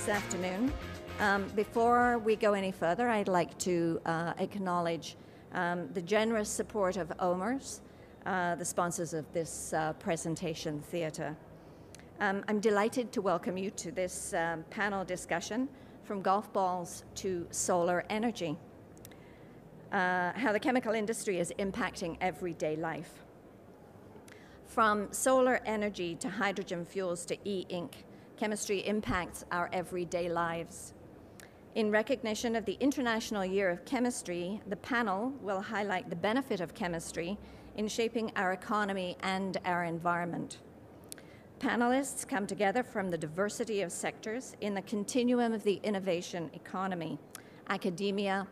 this afternoon. Before we go any further, I'd like to acknowledge the generous support of OMERS, the sponsors of this presentation theatre. I'm delighted to welcome you to this panel discussion, From Golf Balls to Solar Energy, how the chemical industry is impacting everyday life. From solar energy to hydrogen fuels to e-ink, chemistry impacts our everyday lives. In recognition of the International Year of Chemistry, the panel will highlight the benefit of chemistry in shaping our economy and our environment. Panelists come together from the diversity of sectors in the continuum of the innovation economy, academia,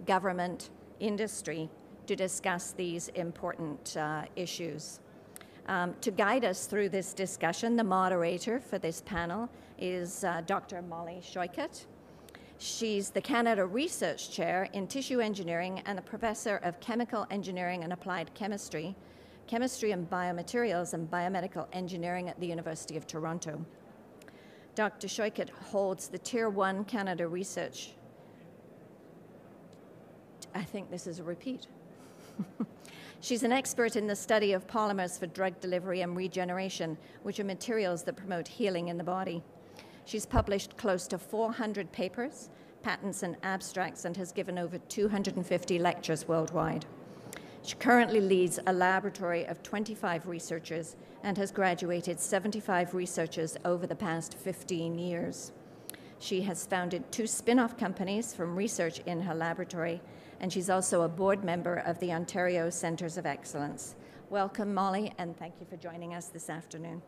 government, industry, to discuss these important issues. To guide us through this discussion, the moderator for this panel is Dr. Molly Shoichet. She's the Canada Research Chair in Tissue Engineering and the Professor of Chemical Engineering and Applied Chemistry, Chemistry and Biomaterials and Biomedical Engineering at the University of Toronto. Dr. Shoichet holds the Tier 1 Canada Research. I think this is a repeat. She's an expert in the study of polymers for drug delivery and regeneration, which are materials that promote healing in the body. She's published close to 400 papers, patents, and abstracts, and has given over 250 lectures worldwide. She currently leads a laboratory of 25 researchers and has graduated 75 researchers over the past 15 years. She has founded 2 spin-off companies from research in her laboratory, and she's also a board member of the Ontario Centres of Excellence. Welcome, Molly, and thank you for joining us this afternoon.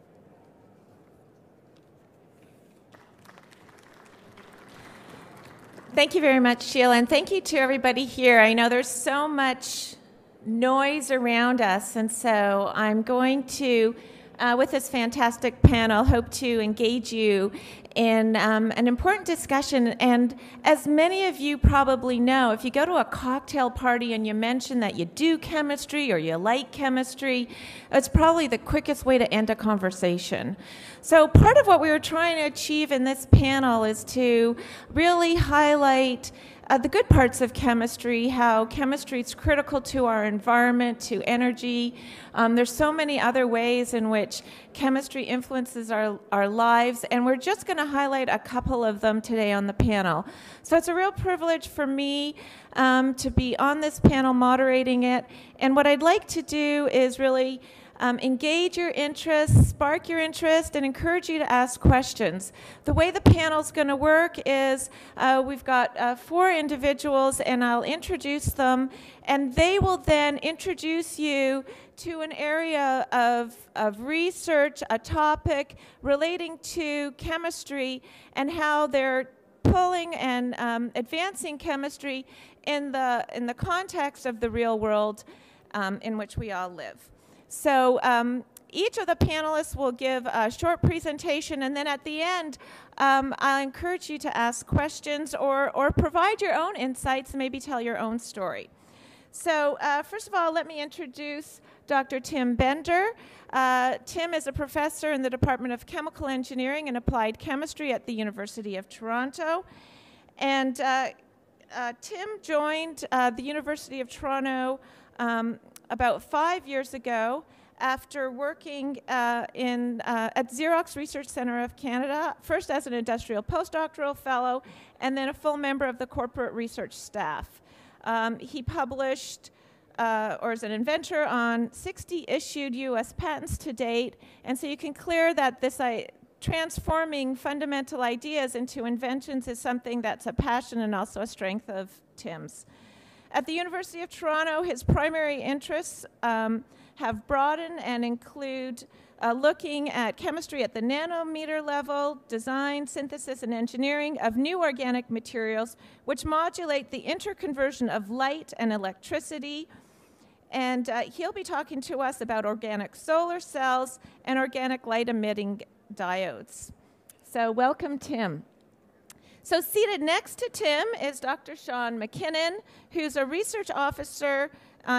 Thank you very much, Sheila, and thank you to everybody here. I know there's so much noise around us, and so I'm going to, with this fantastic panel, hope to engage you in an important discussion. And as many of you probably know, if you go to a cocktail party and you mention that you do chemistry or you like chemistry, it's probably the quickest way to end a conversation. So part of what we were trying to achieve in this panel is to really highlight the good parts of chemistry, how chemistry is critical to our environment, to energy. There's so many other ways in which chemistry influences our lives, and we're just going to highlight a couple of them today on the panel. So it's a real privilege for me to be on this panel moderating it, and what I'd like to do is really engage your interest, spark your interest, and encourage you to ask questions. The way the panel's going to work is we've got 4 individuals, and I'll introduce them, and they will then introduce you to an area of research, a topic relating to chemistry, and how they're pulling and advancing chemistry in the context of the real world in which we all live. So each of the panelists will give a short presentation, and then at the end, I'll encourage you to ask questions or provide your own insights and maybe tell your own story. So first of all, let me introduce Dr. Tim Bender. Tim is a professor in the Department of Chemical Engineering and Applied Chemistry at the University of Toronto. And Tim joined the University of Toronto about 5 years ago after working at Xerox Research Centre of Canada, first as an industrial postdoctoral fellow and then a full member of the corporate research staff. He published or is an inventor on 60 issued U.S. patents to date, and so you can clear that this transforming fundamental ideas into inventions is something that's a passion and also a strength of Tim's. At the University of Toronto, his primary interests have broadened and include looking at chemistry at the nanometer level, design, synthesis, and engineering of new organic materials, which modulate the interconversion of light and electricity. And he'll be talking to us about organic solar cells and organic light-emitting diodes. So welcome, Tim. So seated next to Tim is Dr. Sean MacKinnon, who's a research officer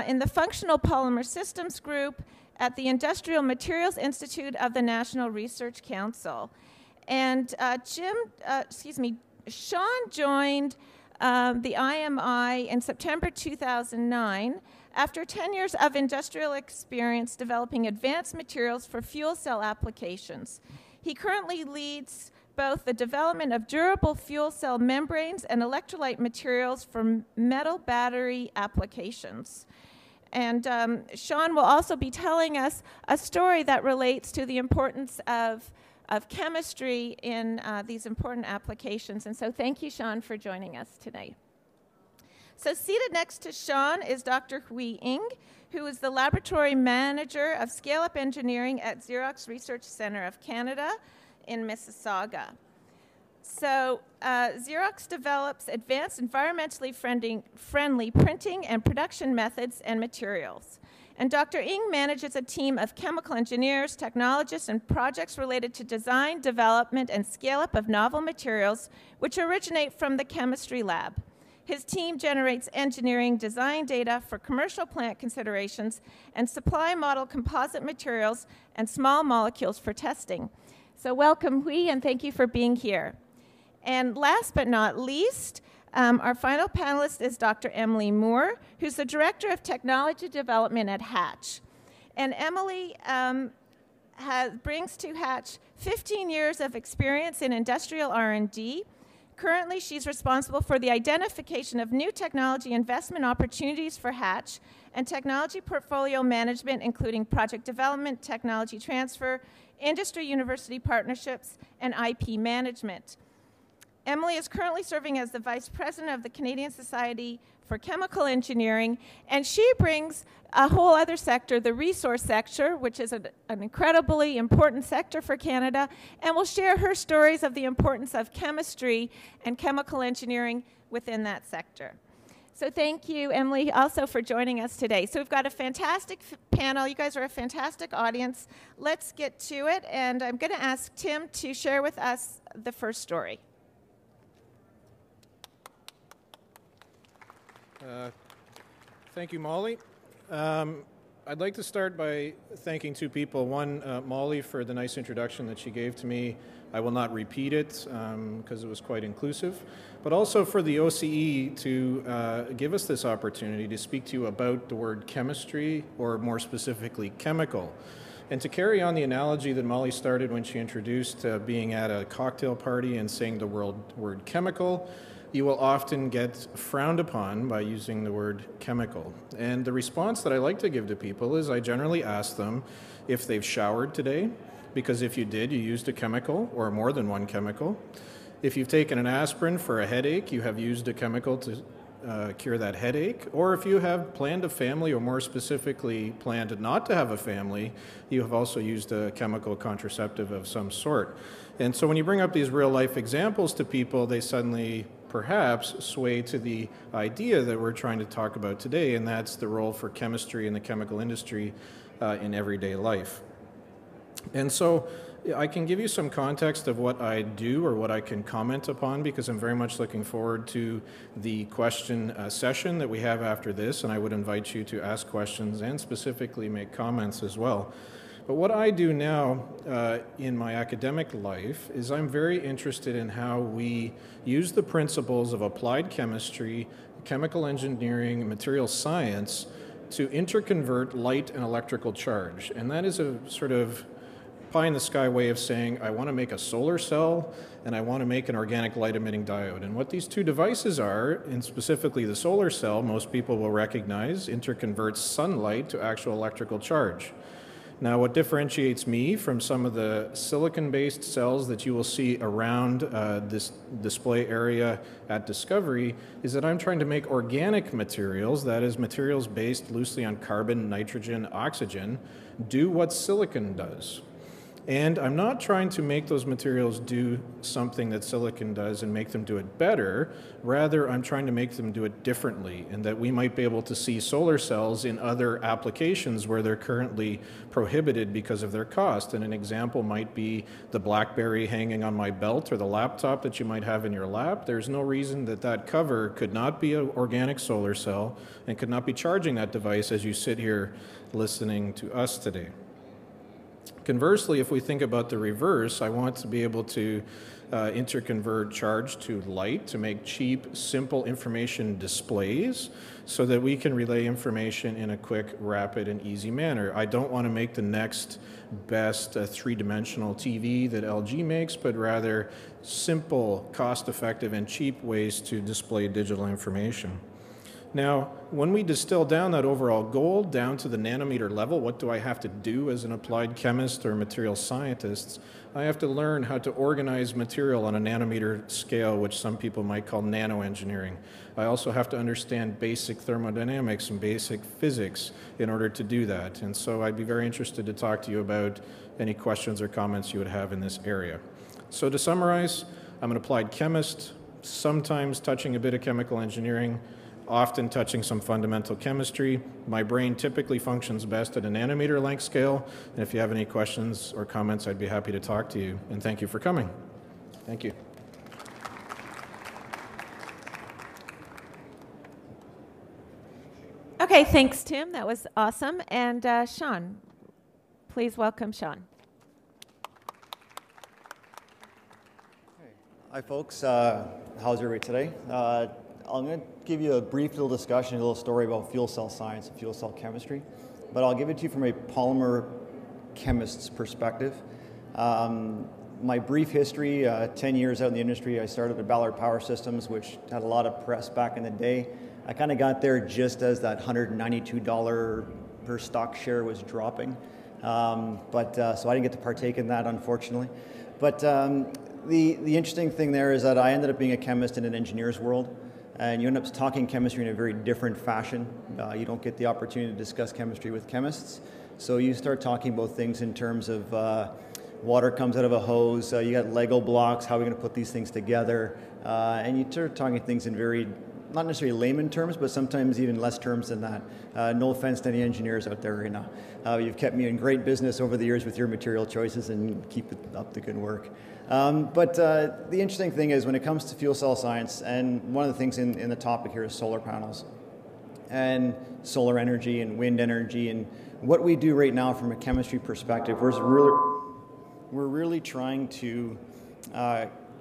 in the Functional Polymer Systems Group at the Industrial Materials Institute of the National Research Council. And Sean joined the IMI in September 2009 after 10 years of industrial experience developing advanced materials for fuel cell applications. He currently leads both the development of durable fuel cell membranes and electrolyte materials for metal battery applications. And Sean will also be telling us a story that relates to the importance of chemistry in these important applications. And so thank you, Sean, for joining us today. So seated next to Sean is Dr. Hwee Ng, who is the Laboratory Manager of Scale-Up Engineering at Xerox Research Center of Canada in Mississauga. So Xerox develops advanced environmentally friendly printing and production methods and materials. And Dr. Ng manages a team of chemical engineers, technologists, and projects related to design, development, and scale-up of novel materials, which originate from the chemistry lab. His team generates engineering design data for commercial plant considerations and supply model composite materials and small molecules for testing. So welcome, Hwee, and thank you for being here. And last but not least, our final panelist is Dr. Emily Moore, who's the Director of Technology Development at Hatch. And Emily brings to Hatch 15 years of experience in industrial R&D. Currently, she's responsible for the identification of new technology investment opportunities for Hatch and technology portfolio management, including project development, technology transfer, industry-university partnerships, and IP management. Emily is currently serving as the Vice President of the Canadian Society for Chemical Engineering, and she brings a whole other sector, the resource sector, which is an incredibly important sector for Canada, and will share her stories of the importance of chemistry and chemical engineering within that sector. So thank you, Emily, also for joining us today. So we've got a fantastic panel. You guys are a fantastic audience. Let's get to it, and I'm going to ask Tim to share with us the first story. Thank you, Molly. I'd like to start by thanking two people. One, Molly, for the nice introduction that she gave to me. I will not repeat it because it was quite inclusive, but also for the OCE to give us this opportunity to speak to you about the word chemistry, or more specifically, chemical. And to carry on the analogy that Molly started when she introduced being at a cocktail party and saying the word chemical, you will often get frowned upon by using the word chemical. And the response that I like to give to people is I generally ask them if they've showered today, because if you did, you used a chemical or more than one chemical. If you've taken an aspirin for a headache, you have used a chemical to cure that headache. Or if you have planned a family, or more specifically planned not to have a family, you have also used a chemical contraceptive of some sort. And so when you bring up these real life examples to people, they suddenly perhaps sway to the idea that we're trying to talk about today, and that's the role for chemistry in the chemical industry in everyday life. And so I can give you some context of what I do or what I can comment upon, because I'm very much looking forward to the question session that we have after this, and I would invite you to ask questions and specifically make comments as well. But what I do now in my academic life is I'm very interested in how we use the principles of applied chemistry, chemical engineering, and material science to interconvert light and electrical charge. And that is a sort of pie-in-the-sky way of saying I want to make a solar cell and I want to make an organic light-emitting diode. And what these two devices are, and specifically the solar cell, most people will recognize, interconverts sunlight to actual electrical charge. Now, what differentiates me from some of the silicon-based cells that you will see around this display area at Discovery is that I'm trying to make organic materials, that is, materials based loosely on carbon, nitrogen, oxygen, do what silicon does. And I'm not trying to make those materials do something that silicon does and make them do it better. Rather, I'm trying to make them do it differently, and that we might be able to see solar cells in other applications where they're currently prohibited because of their cost. And an example might be the BlackBerry hanging on my belt, or the laptop that you might have in your lap. There's no reason that that cover could not be an organic solar cell and could not be charging that device as you sit here listening to us today. Conversely, if we think about the reverse, I want to be able to interconvert charge to light to make cheap, simple information displays so that we can relay information in a quick, rapid, and easy manner. I don't want to make the next best three-dimensional TV that LG makes, but rather simple, cost-effective, and cheap ways to display digital information. Now, when we distill down that overall goal down to the nanometer level, what do I have to do as an applied chemist or material scientist? I have to learn how to organize material on a nanometer scale, which some people might call nanoengineering. I also have to understand basic thermodynamics and basic physics in order to do that. And so I'd be very interested to talk to you about any questions or comments you would have in this area. So to summarize, I'm an applied chemist, sometimes touching a bit of chemical engineering, often touching some fundamental chemistry. My brain typically functions best at a nanometer length scale, and if you have any questions or comments, I'd be happy to talk to you. And thank you for coming. Thank you. Okay, thanks, Tim. That was awesome. And Sean, please welcome Sean. Hi, folks. How's everybody today? I'm going to give you a brief little discussion, a little story about fuel cell science and fuel cell chemistry, but I'll give it to you from a polymer chemist's perspective. My brief history, 10 years out in the industry, I started at Ballard Power Systems, which had a lot of press back in the day. I kind of got there just as that $192 per stock share was dropping, so I didn't get to partake in that, unfortunately. But the interesting thing there is that I ended up being a chemist in an engineer's world. And you end up talking chemistry in a very different fashion. You don't get the opportunity to discuss chemistry with chemists. So you start talking about things in terms of water comes out of a hose, you got Lego blocks, how are we going to put these things together? And you start talking things in very, not necessarily layman terms, but sometimes even less terms than that. No offense to any engineers out there right now. You've kept me in great business over the years with your material choices, and keep it up the good work. But the interesting thing is when it comes to fuel cell science, and one of the things in the topic here is solar panels and solar energy and wind energy, and what we do right now from a chemistry perspective, we're really trying to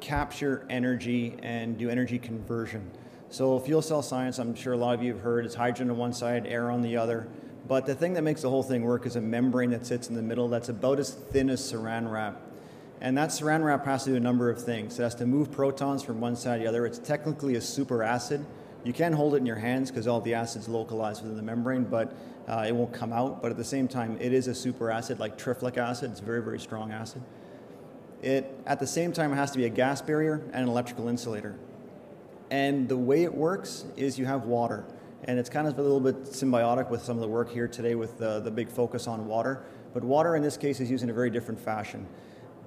capture energy and do energy conversion. So fuel cell science, I'm sure a lot of you have heard, is hydrogen on one side, air on the other. But the thing that makes the whole thing work is a membrane that sits in the middle that's about as thin as saran wrap. And that saran wrap has to do a number of things. It has to move protons from one side to the other. It's technically a superacid. You can hold it in your hands because all the acid's localized within the membrane, but it won't come out. But at the same time, it is a superacid like triflic acid. It's a very, very strong acid. At the same time, it has to be a gas barrier and an electrical insulator. And the way it works is you have water. And it's kind of a little bit symbiotic with some of the work here today with the big focus on water. But water in this case is used in a very different fashion.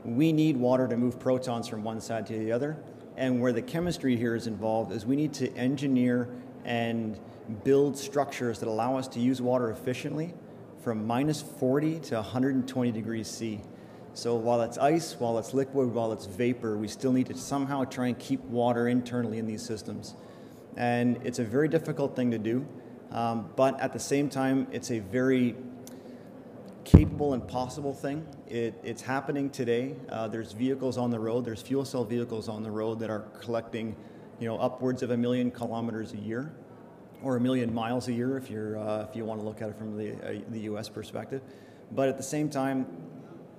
We need water to move protons from one side to the other. And where the chemistry here is involved is we need to engineer and build structures that allow us to use water efficiently from -40 to 120 degrees C. So while it's ice, while it's liquid, while it's vapor, we still need to somehow try and keep water internally in these systems. And it's a very difficult thing to do, but at the same time, it's a very capable and possible thing. It's happening today. There's vehicles on the road. There's fuel cell vehicles on the road that are collecting, upwards of 1 million kilometers a year, or 1 million miles a year if you want to look at it from the U.S. perspective. But at the same time,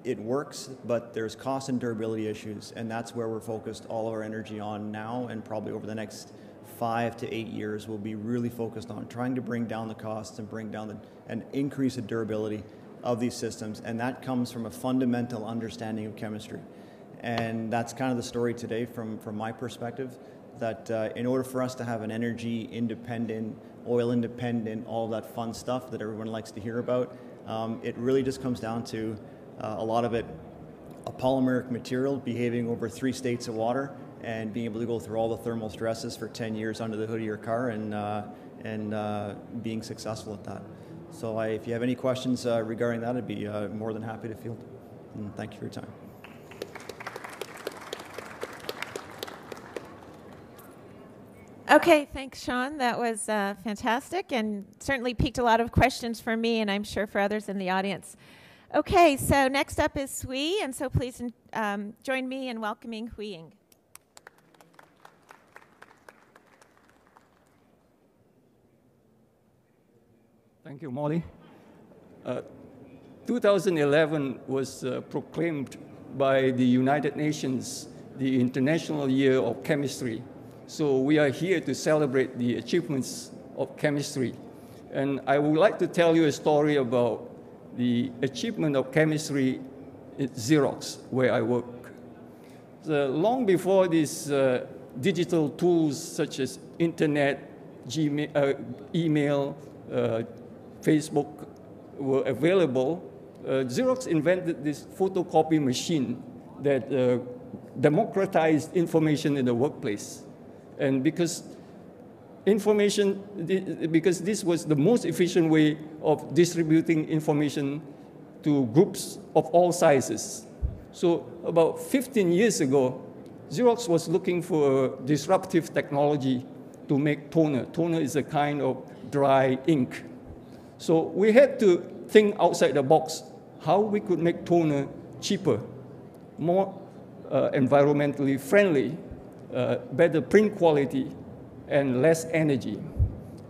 it works, but there's cost and durability issues, and that's where we're focused all our energy on now, and probably over the next 5 to 8 years, we'll be really focused on trying to bring down the costs and bring down and increase the durability of these systems, and that comes from a fundamental understanding of chemistry. And that's kind of the story today from my perspective, that in order for us to have an energy independent, oil independent, all that fun stuff that everyone likes to hear about, it really just comes down to a lot of it, a polymeric material behaving over 3 states of water and being able to go through all the thermal stresses for 10 years under the hood of your car and being successful at that. So if you have any questions regarding that, I'd be more than happy to field. And thank you for your time. Okay, thanks, Sean. That was fantastic and certainly piqued a lot of questions for me and I'm sure for others in the audience. Okay, so next up is Hwee, and so please join me in welcoming Hwee. Thank you, Molly. 2011 was proclaimed by the United Nations the International Year of Chemistry. So we are here to celebrate the achievements of chemistry. And I would like to tell you a story about the achievement of chemistry at Xerox, where I work. So long before these digital tools such as internet, Gmail, email, Facebook were available, Xerox invented this photocopy machine that democratized information in the workplace. And because this was the most efficient way of distributing information to groups of all sizes. So about 15 years ago, Xerox was looking for a disruptive technology to make toner. Toner is a kind of dry ink. So we had to think outside the box how we could make toner cheaper, more environmentally friendly, better print quality, and less energy.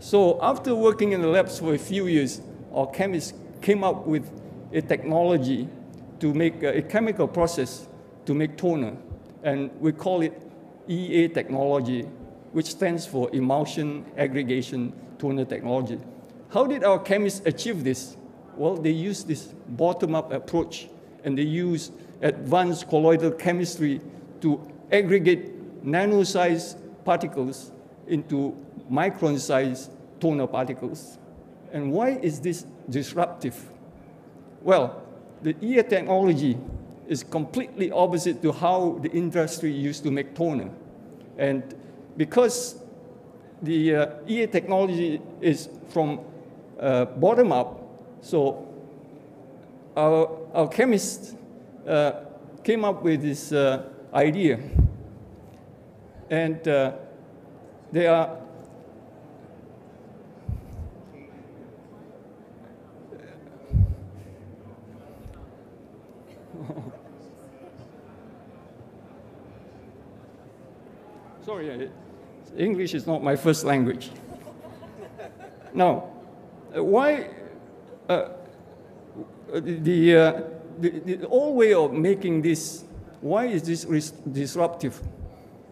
So after working in the labs for a few years, our chemists came up with a technology to make a chemical process to make toner. And we call it EA technology, which stands for Emulsion Aggregation Toner Technology. How did our chemists achieve this? Well, they used this bottom-up approach, and they used advanced colloidal chemistry to aggregate nano-sized particles into micron-sized toner particles. And why is this disruptive? Well, the EA technology is completely opposite to how the industry used to make toner. And because the EA technology is from bottom up, so our chemists came up with this idea. And they are sorry, English is not my first language. Now, why the old way of making this, why is this disruptive?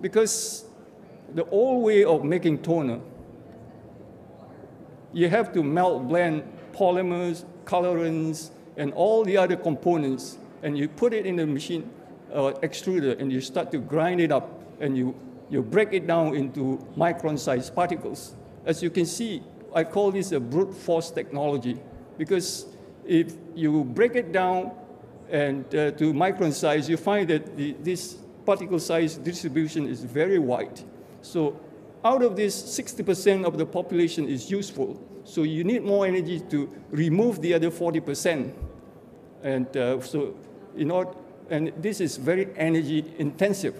Because the old way of making toner, you have to melt blend polymers, colorants, and all the other components, and you put it in the machine extruder, and you start to grind it up, and you break it down into micron-sized particles. As you can see, I call this a brute force technology, because if you break it down and to micron size, you find that this particle size distribution is very wide. So out of this, 60% of the population is useful. So you need more energy to remove the other 40%. And and this is very energy intensive.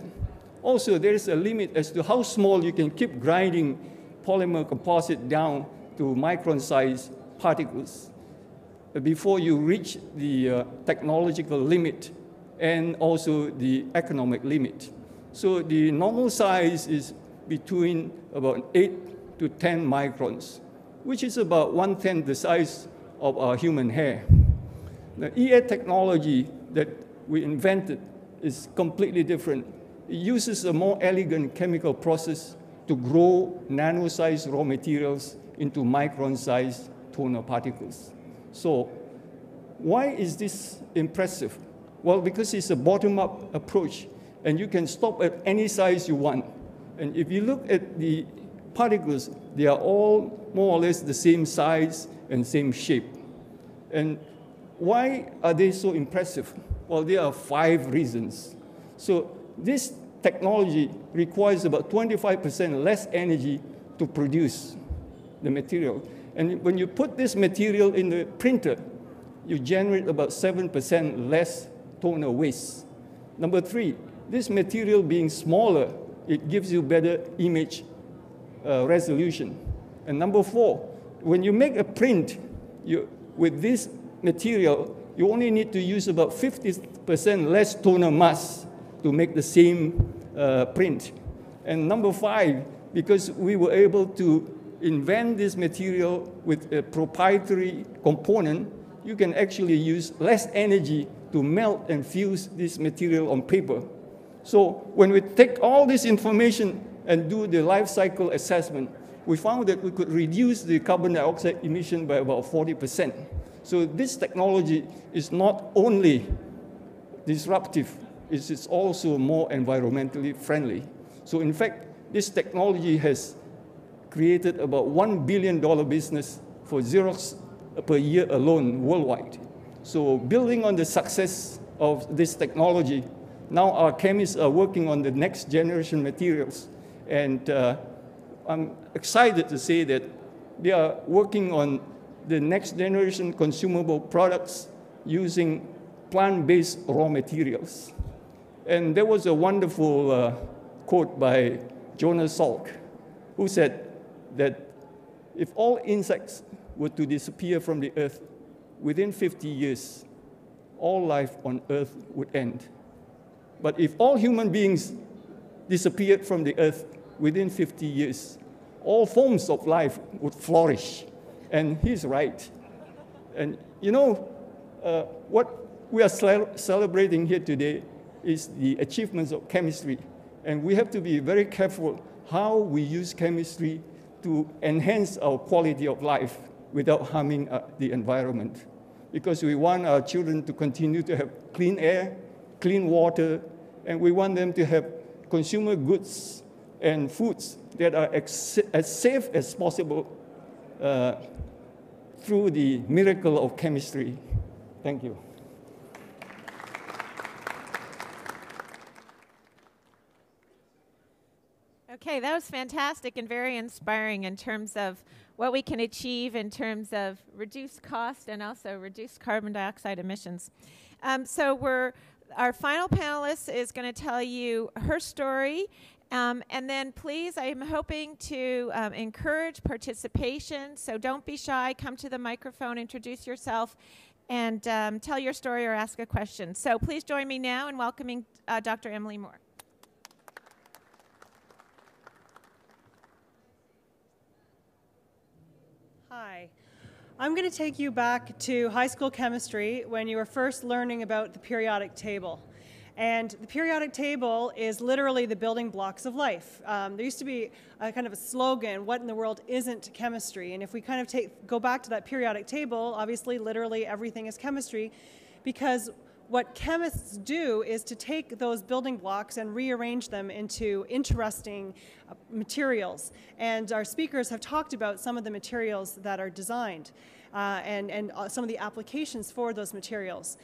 Also, there is a limit as to how small you can keep grinding polymer composite down to micron-sized particles before you reach the technological limit and also the economic limit. So the normal size is between about 8 to 10 microns, which is about 1/10 the size of our human hair. The EA technology that we invented is completely different. It uses a more elegant chemical process to grow nano-sized raw materials into micron-sized toner particles. So why is this impressive? Well, because it's a bottom-up approach, and you can stop at any size you want. And if you look at the particles, they are all more or less the same size and same shape. And why are they so impressive? Well, there are 5 reasons. So this technology requires about 25% less energy to produce the material. And when you put this material in the printer, you generate about 7% less toner waste. Number 3, this material being smaller, it gives you better image resolution. And number 4, when you make a print with this material, you only need to use about 50% less toner mass to make the same print. And number 5, because we were able to invent this material with a proprietary component, you can actually use less energy to melt and fuse this material on paper. So when we take all this information and do the life cycle assessment, we found that we could reduce the carbon dioxide emission by about 40%. So this technology is not only disruptive, it's also more environmentally friendly. So in fact, this technology has created about $1 billion business for Xerox per year alone worldwide. So building on the success of this technology, now our chemists are working on the next generation materials. And I'm excited to say that they are working on the next generation consumable products using plant-based raw materials. And there was a wonderful quote by Jonas Salk, who said that if all insects were to disappear from the earth within 50 years, all life on earth would end. But if all human beings disappeared from the earth within 50 years, all forms of life would flourish. And he's right. And you know, what we are celebrating here today is the achievements of chemistry. And we have to be very careful how we use chemistry to enhance our quality of life without harming the environment. Because we want our children to continue to have clean air, clean water, and we want them to have consumer goods and foods that are as safe as possible through the miracle of chemistry. Thank you. Okay, that was fantastic and very inspiring in terms of what we can achieve in terms of reduced cost and also reduced carbon dioxide emissions. Our final panelist is going to tell you her story. And then please, I'm hoping to encourage participation. So don't be shy. Come to the microphone, introduce yourself, and tell your story or ask a question. So please join me now in welcoming Dr. Emily Moore. Hi. I'm going to take you back to high school chemistry when you were first learning about the periodic table. And the periodic table is literally the building blocks of life. There used to be a kind of a slogan, what in the world isn't chemistry? And if we kind of go back to that periodic table, obviously literally everything is chemistry, because what chemists do is to take those building blocks and rearrange them into interesting materials. And our speakers have talked about some of the materials that are designed and some of the applications for those materials.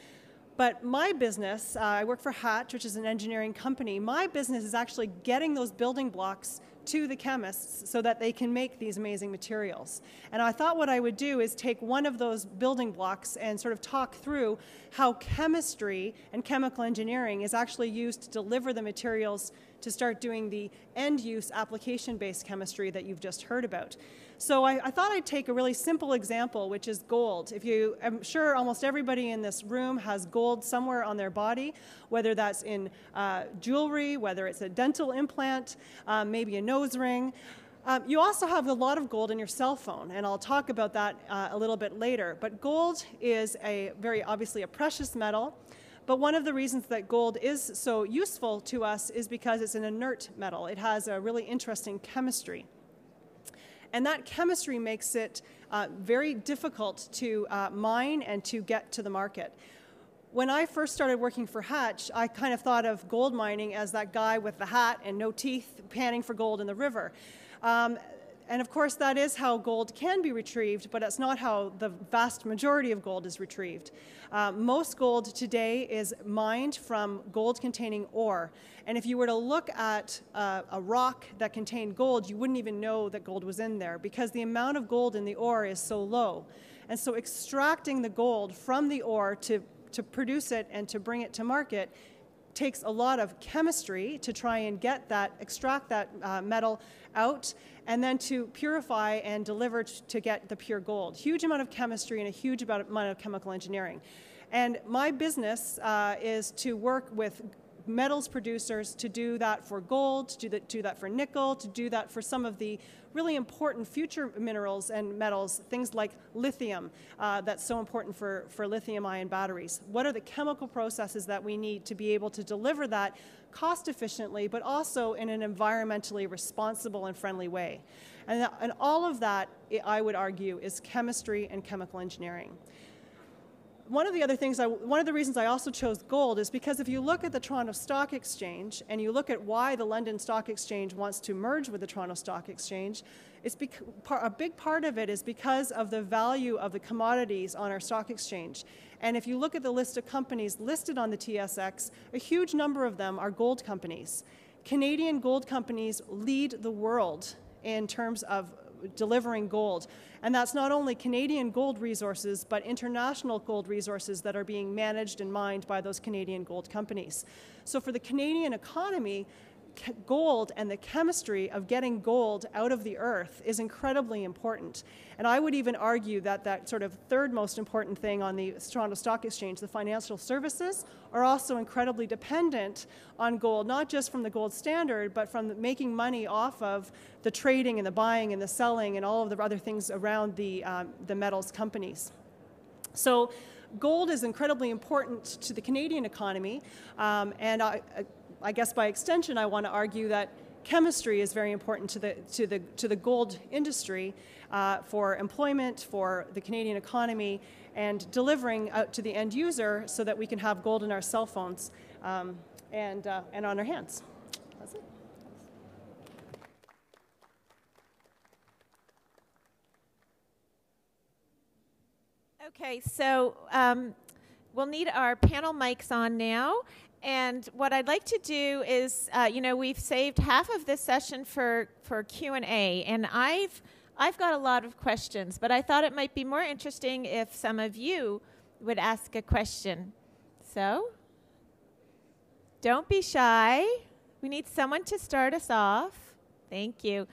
But my business, I work for Hatch, which is an engineering company. My business is actually getting those building blocks to the chemists so that they can make these amazing materials. And I thought what I would do is take one of those building blocks and sort of talk through how chemistry and chemical engineering is actually used to deliver the materials to start doing the end-use application-based chemistry that you've just heard about. So I thought I'd take a really simple example, which is gold. I'm sure almost everybody in this room has gold somewhere on their body, whether that's in jewelry, whether it's a dental implant, maybe a nose ring. You also have a lot of gold in your cell phone, and I'll talk about that a little bit later. But gold is very obviously a precious metal. But one of the reasons that gold is so useful to us is because it's an inert metal. It has a really interesting chemistry. And that chemistry makes it very difficult to mine and to get to the market. When I first started working for Hatch, I kind of thought of gold mining as that guy with the hat and no teeth panning for gold in the river. And of course, that is how gold can be retrieved, but that's not how the vast majority of gold is retrieved. Most gold today is mined from gold-containing ore. And if you were to look at a rock that contained gold, you wouldn't even know that gold was in there because the amount of gold in the ore is so low. And so extracting the gold from the ore to produce it and to bring it to market takes a lot of chemistry to try and extract that metal out, and then to purify and deliver to get the pure gold. Huge amount of chemistry and a huge amount of chemical engineering. And my business is to work with metals producers to do that for gold, to do that for nickel, to do that for some of the really important future minerals and metals, things like lithium, that's so important for lithium-ion batteries. What are the chemical processes that we need to be able to deliver that cost efficiently, but also in an environmentally responsible and friendly way? And all of that, I would argue, is chemistry and chemical engineering. One of the reasons I also chose gold is because if you look at the Toronto Stock Exchange and you look at why the London Stock Exchange wants to merge with the Toronto Stock Exchange, a big part of it is because of the value of the commodities on our stock exchange. And if you look at the list of companies listed on the TSX, a huge number of them are gold companies. Canadian gold companies lead the world in terms of delivering gold. And that's not only Canadian gold resources, but international gold resources that are being managed and mined by those Canadian gold companies. So for the Canadian economy, gold and the chemistry of getting gold out of the earth is incredibly important. And I would even argue that that sort of third most important thing on the Toronto Stock Exchange, the financial services, are also incredibly dependent on gold, not just from the gold standard, but from making money off of the trading and the buying and the selling and all of the other things around the metals companies. So gold is incredibly important to the Canadian economy, and I guess by extension, I want to argue that chemistry is very important to the gold industry for employment, for the Canadian economy, and delivering out to the end user so that we can have gold in our cell phones and on our hands. That's it. Okay, so we'll need our panel mics on now. And what I'd like to do is, we've saved half of this session for Q&A, and I've got a lot of questions, but I thought it might be more interesting if some of you would ask a question. So, don't be shy. We need someone to start us off. Thank you.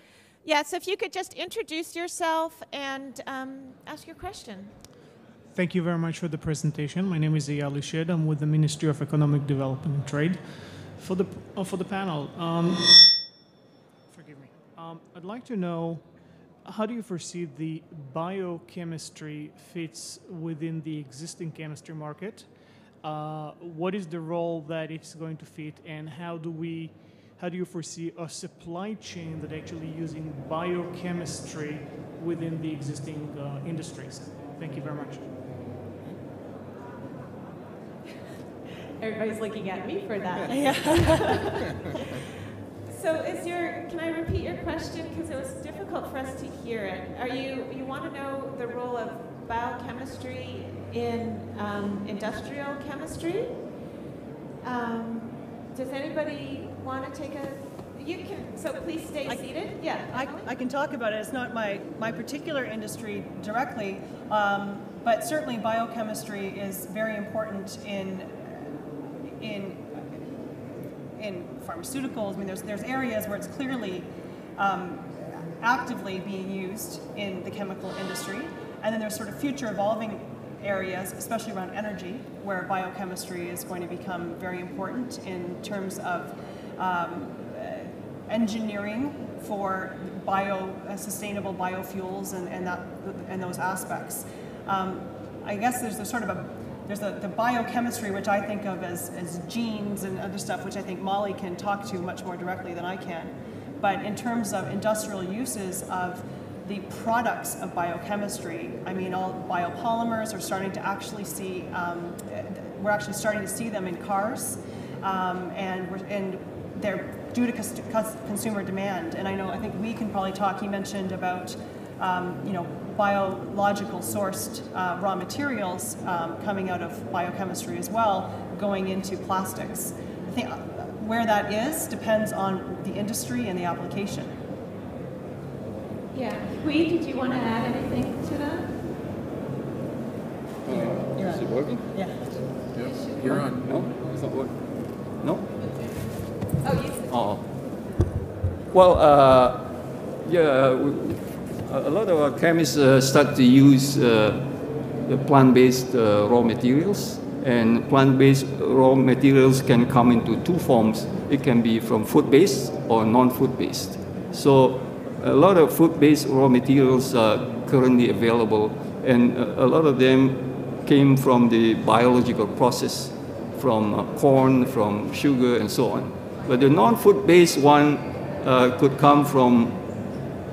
Yeah, so if you could just introduce yourself and ask your question. Thank you very much for the presentation. My name is Eyal Ished. I'm with the Ministry of Economic Development and Trade. For the panel, forgive me. I'd like to know, how do you foresee the biochemistry fits within the existing chemistry market? What is the role that it's going to fit, and how do you foresee a supply chain that actually using biochemistry within the existing industries? Thank you very much. Everybody's looking at me for that. So can I repeat your question? Because it was difficult for us to hear it. You want to know the role of biochemistry in industrial chemistry? Does anybody want to take so please stay seated. Yeah. I can talk about it. It's not my particular industry directly, but certainly biochemistry is very important in pharmaceuticals. I mean, there's areas where it's clearly actively being used in the chemical industry, and then there's sort of future evolving areas, especially around energy, where biochemistry is going to become very important in terms of engineering for sustainable biofuels and those aspects. I guess there's the biochemistry, which I think of as genes and other stuff, which I think Molly can talk to much more directly than I can. But in terms of industrial uses of the products of biochemistry, I mean, all biopolymers are starting to actually see, we're actually starting to see them in cars, and they're due to consumer demand. And I think we can probably talk, he mentioned about, biological sourced raw materials coming out of biochemistry as well, going into plastics. I think where that is depends on the industry and the application. Yeah. Hwee, did you want to add anything to that? Is it working? Yeah. Yep. You're on. No, it's not working. No? Oh, you. Oh. Well, a lot of our chemists start to use the plant-based raw materials, And plant-based raw materials can come into two forms. It can be from food-based or non-food-based. So a lot of food-based raw materials are currently available, and a lot of them came from the biological process, from corn, from sugar, and so on. But the non-food-based one could come from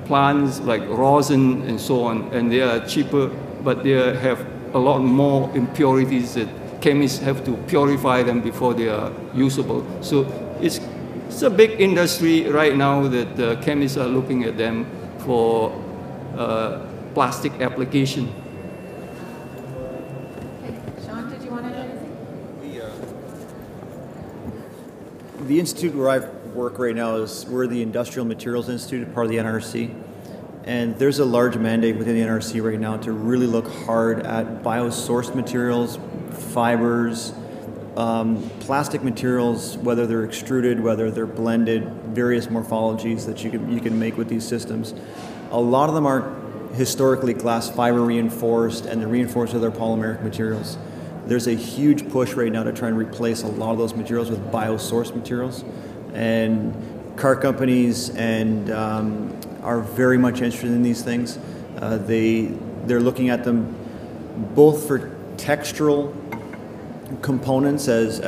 plants like rosin and so on, and they are cheaper, but they have a lot more impurities that chemists have to purify them before they are usable. So it's a big industry right now that chemists are looking at them for plastic application. Sean, did you want to add anything? The institute where I work right now we're the Industrial Materials Institute, part of the NRC. And there's a large mandate within the NRC right now to really look hard at biosourced materials, fibers, plastic materials, whether they're extruded, whether they're blended, various morphologies that you can make with these systems. A lot of them are historically glass fiber reinforced, and they're reinforced with their polymeric materials. There's a huge push right now to try and replace a lot of those materials with biosourced materials. And car companies and are very much interested in these things. They're looking at them both for textural components as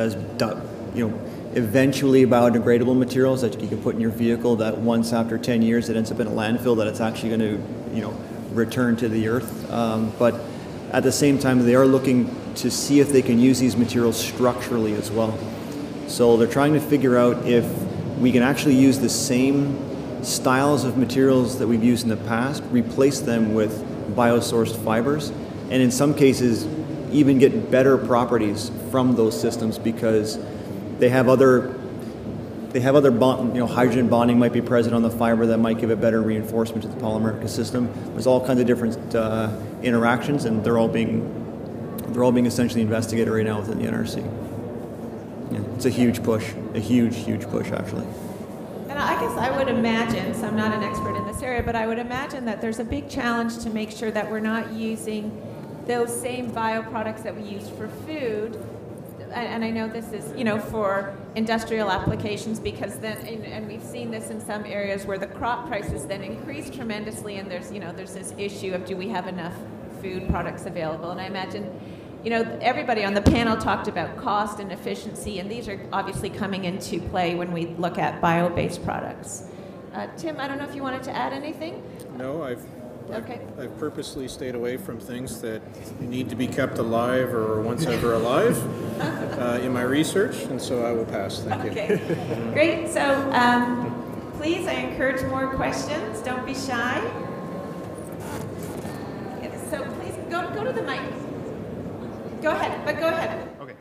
eventually biodegradable materials that you can put in your vehicle that once after 10 years it ends up in a landfill that it's actually going to return to the earth. But at the same time, they are looking to see if they can use these materials structurally as well. So they're trying to figure out if we can actually use the same styles of materials that we've used in the past, replace them with biosourced fibers, and in some cases even get better properties from those systems because they have other hydrogen bonding might be present on the fiber that might give a better reinforcement to the polymer system. There's all kinds of different interactions, and they're all being essentially investigated right now within the NRC. Yeah, it's a huge push, a huge push actually. And I guess I would imagine, so I'm not an expert in this area, but I would imagine that there's a big challenge to make sure that we're not using those same bioproducts that we use for food. And I know this is, for industrial applications, because then, and we've seen this in some areas where the crop prices then increase tremendously, and there's this issue of do we have enough food products available? And I imagine, everybody on the panel talked about cost and efficiency, and these are obviously coming into play when we look at bio-based products. Tim, I don't know if you wanted to add anything? No, I've purposely stayed away from things that need to be kept alive or were once ever alive in my research, and so I will pass. Thank you. Okay, great. So please, I encourage more questions. Don't be shy. So please go to the mic. Go ahead. Okay.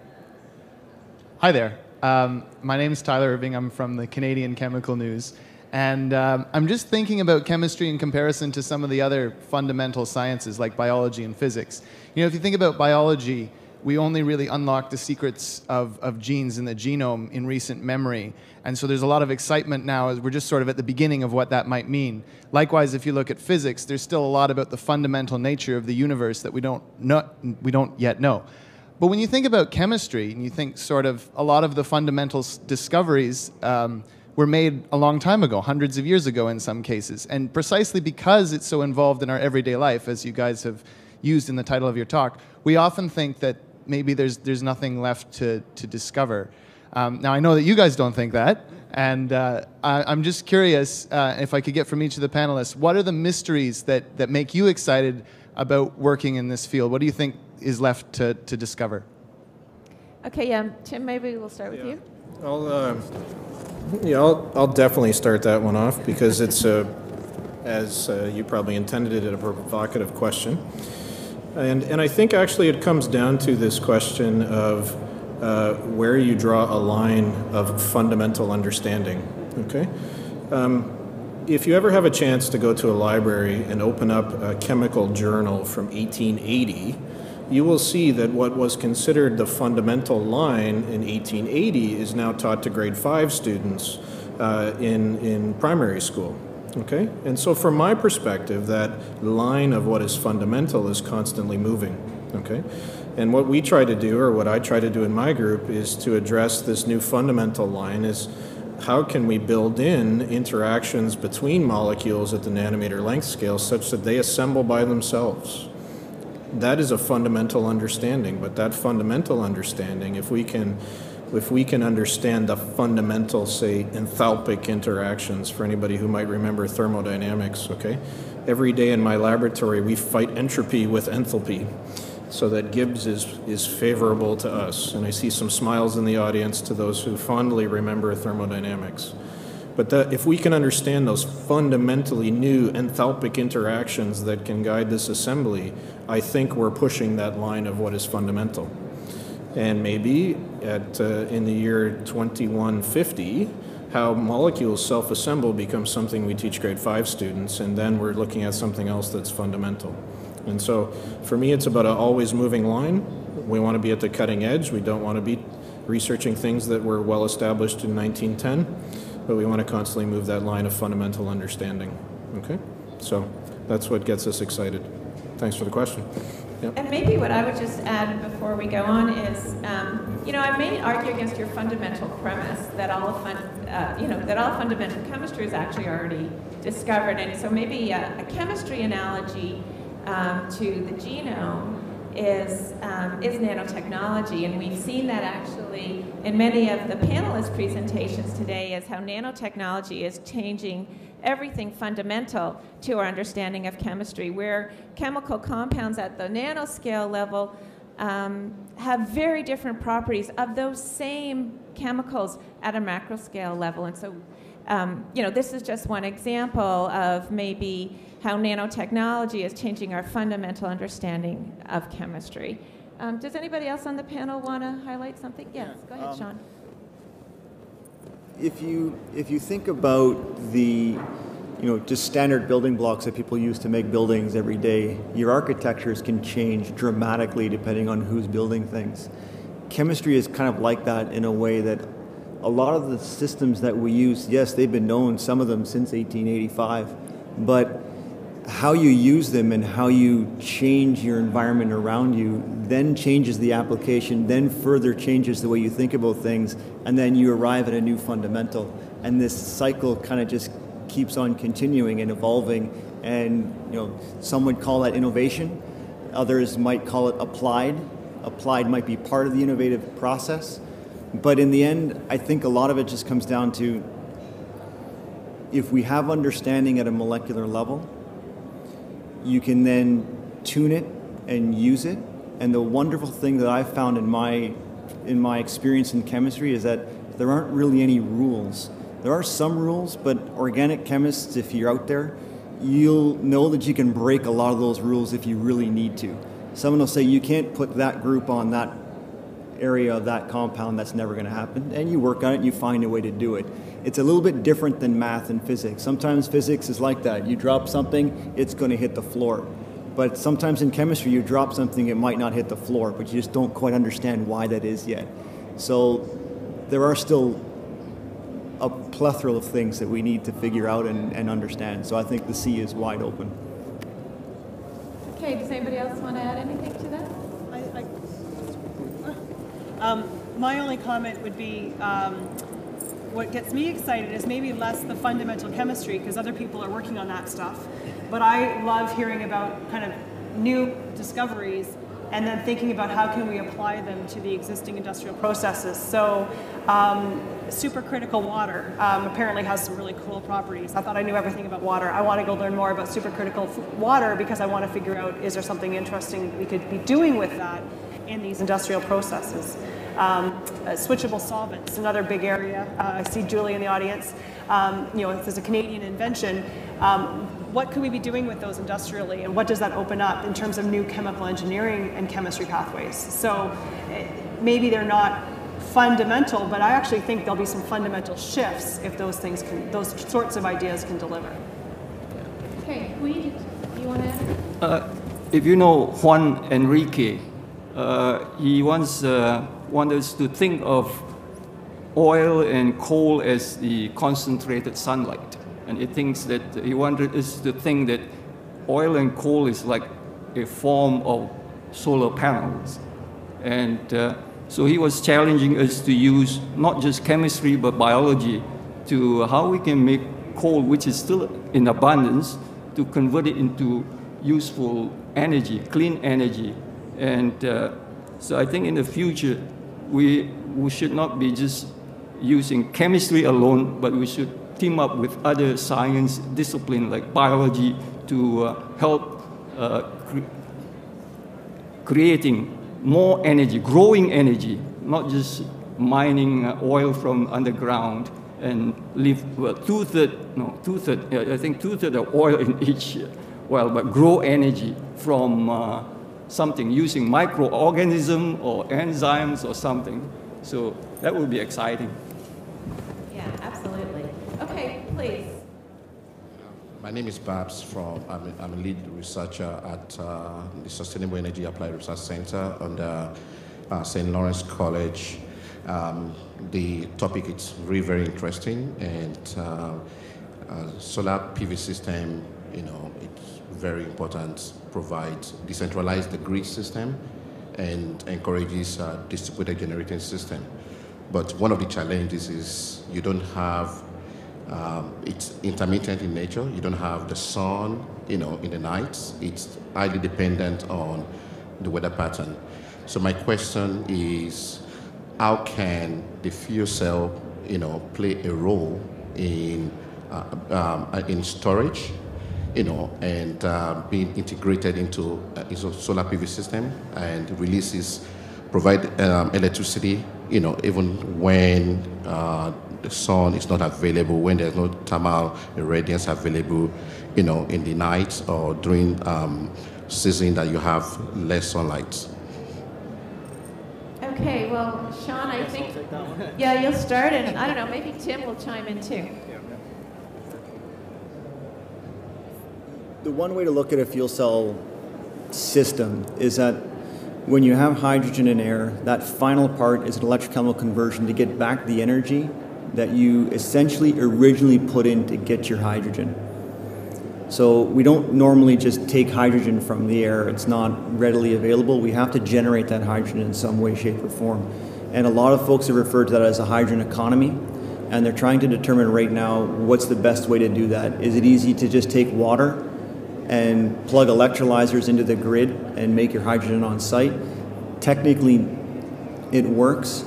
Hi there. My name is Tyler Irving. I'm from the Canadian Chemical News. And I'm just thinking about chemistry in comparison to some of the other fundamental sciences like biology and physics. If you think about biology, we only really unlocked the secrets of genes in the genome in recent memory. And so there's a lot of excitement now as we're just sort of at the beginning of what that might mean. Likewise, if you look at physics, there's still a lot about the fundamental nature of the universe that we don't yet know. But when you think about chemistry, and you think sort of a lot of the fundamental discoveries were made a long time ago, hundreds of years ago in some cases. And precisely because it's so involved in our everyday life, as you guys have used in the title of your talk, we often think that maybe there's nothing left to discover. Now, I know that you guys don't think that, and I'm just curious if I could get from each of the panelists, what are the mysteries that make you excited about working in this field? What do you think is left to discover? Okay, Tim, maybe we'll start with you. I'll definitely start that one off because it's, as you probably intended it, a provocative question. And I think actually it comes down to this question of where you draw a line of fundamental understanding, okay? If you ever have a chance to go to a library and open up a chemical journal from 1880, you will see that what was considered the fundamental line in 1880 is now taught to grade 5 students in primary school. Okay? And so from my perspective, that line of what is fundamental is constantly moving. okay? And what we try to do, or what I try to do in my group, is to address this new fundamental line is how can we build in interactions between molecules at the nanometer length scale such that they assemble by themselves. That is a fundamental understanding, but that fundamental understanding, if we can understand the fundamental, say, enthalpic interactions, for anybody who might remember thermodynamics, okay? Every day in my laboratory, we fight entropy with enthalpy so that Gibbs is favorable to us. And I see some smiles in the audience to those who fondly remember thermodynamics. But if we can understand those fundamentally new enthalpic interactions that can guide this assembly, I think we're pushing that line of what is fundamental. And maybe in the year 2150, how molecules self-assemble becomes something we teach grade 5 students, and then we're looking at something else that's fundamental. And so for me, it's about an always moving line. We want to be at the cutting edge. We don't want to be researching things that were well established in 1910, but we want to constantly move that line of fundamental understanding. Okay? So that's what gets us excited. Thanks for the question. Yep. And maybe what I would just add before we go on is, I may argue against your fundamental premise that all fundamental chemistry is actually already discovered, and so maybe a chemistry analogy to the genome is nanotechnology, and we've seen that actually in many of the panelists' presentations today, is how nanotechnology is changing everything fundamental to our understanding of chemistry, where chemical compounds at the nanoscale level have very different properties of those same chemicals at a macro scale level. And so, this is just one example of maybe how nanotechnology is changing our fundamental understanding of chemistry. Does anybody else on the panel want to highlight something? Yes, go ahead, Sean. If you think about the, just standard building blocks that people use to make buildings every day, your architectures can change dramatically depending on who's building things. Chemistry is kind of like that in a way that a lot of the systems that we use, yes, they've been known, some of them since 1885, but how you use them and how you change your environment around you then changes the application, then further changes the way you think about things, and then you arrive at a new fundamental. And this cycle kind of just keeps on continuing and evolving. And some would call that innovation. Others might call it applied. Applied might be part of the innovative process. But in the end, I think a lot of it just comes down to, if we have understanding at a molecular level, you can then tune it and use it. And the wonderful thing that I've found in my experience in chemistry is that there aren't really any rules. There are some rules, but organic chemists, if you're out there, you'll know that you can break a lot of those rules if you really need to. Someone will say you can't put that group on that area of that compound, that's never going to happen. And you work on it and you find a way to do it. It's a little bit different than math and physics. Sometimes physics is like that. You drop something, it's going to hit the floor. But sometimes in chemistry, you drop something, it might not hit the floor, but you just don't quite understand why that is yet. So there are still a plethora of things that we need to figure out and understand. So I think the sea is wide open. Okay, does anybody else want to add anything to that? My only comment would be, what gets me excited is maybe less the fundamental chemistry, because other people are working on that stuff. But I love hearing about kind of new discoveries and then thinking about how can we apply them to the existing industrial processes. So supercritical water apparently has some really cool properties. I thought I knew everything about water. I want to go learn more about supercritical water because I want to figure out, is there something interesting we could be doing with that in these industrial processes. Switchable solvents, another big area. I see Julie in the audience. If there's a Canadian invention, what could we be doing with those industrially, and what does that open up in terms of new chemical engineering and chemistry pathways? So maybe they're not fundamental, but I actually think there'll be some fundamental shifts if those sorts of ideas can deliver. Okay, Hwee, do you want to add? If you know Juan Enrique, he once wanted us to think of oil and coal as the concentrated sunlight. And he wanted us to think that oil and coal is like a form of solar panels. And so he was challenging us to use not just chemistry but biology to how we can make coal, which is still in abundance, to convert it into useful energy, clean energy. And so I think in the future, we should not be just using chemistry alone, but we should team up with other science disciplines like biology to help creating more energy, growing energy, not just mining oil from underground and leave I think two-thirds of oil in each well, but grow energy from something using microorganism or enzymes or something. So that would be exciting. Yeah, absolutely. Okay, please. My name is Babs. I'm a lead researcher at the Sustainable Energy Applied Research Center under St. Lawrence College. The topic is very, very interesting, and solar PV system, it's very important, provides decentralized the grid system and encourages a distributed generating system. But one of the challenges is you don't have, it's intermittent in nature. You don't have the sun, in the nights. It's highly dependent on the weather pattern. So my question is, how can the fuel cell, play a role in storage, and being integrated into solar PV system and provide electricity, even when the sun is not available, when there's no thermal irradiance available, in the night or during season that you have less sunlight. Okay, well, Sean, I think, yeah, you'll start, and I don't know, maybe Tim will chime in too. The one way to look at a fuel cell system is that when you have hydrogen and air, that final part is an electrochemical conversion to get back the energy that you essentially originally put in to get your hydrogen. So we don't normally just take hydrogen from the air. It's not readily available. We have to generate that hydrogen in some way, shape, or form. And a lot of folks have referred to that as a hydrogen economy, and they're trying to determine right now what's the best way to do that. Is it easy to just take water and plug electrolyzers into the grid and make your hydrogen on site? Technically, it works.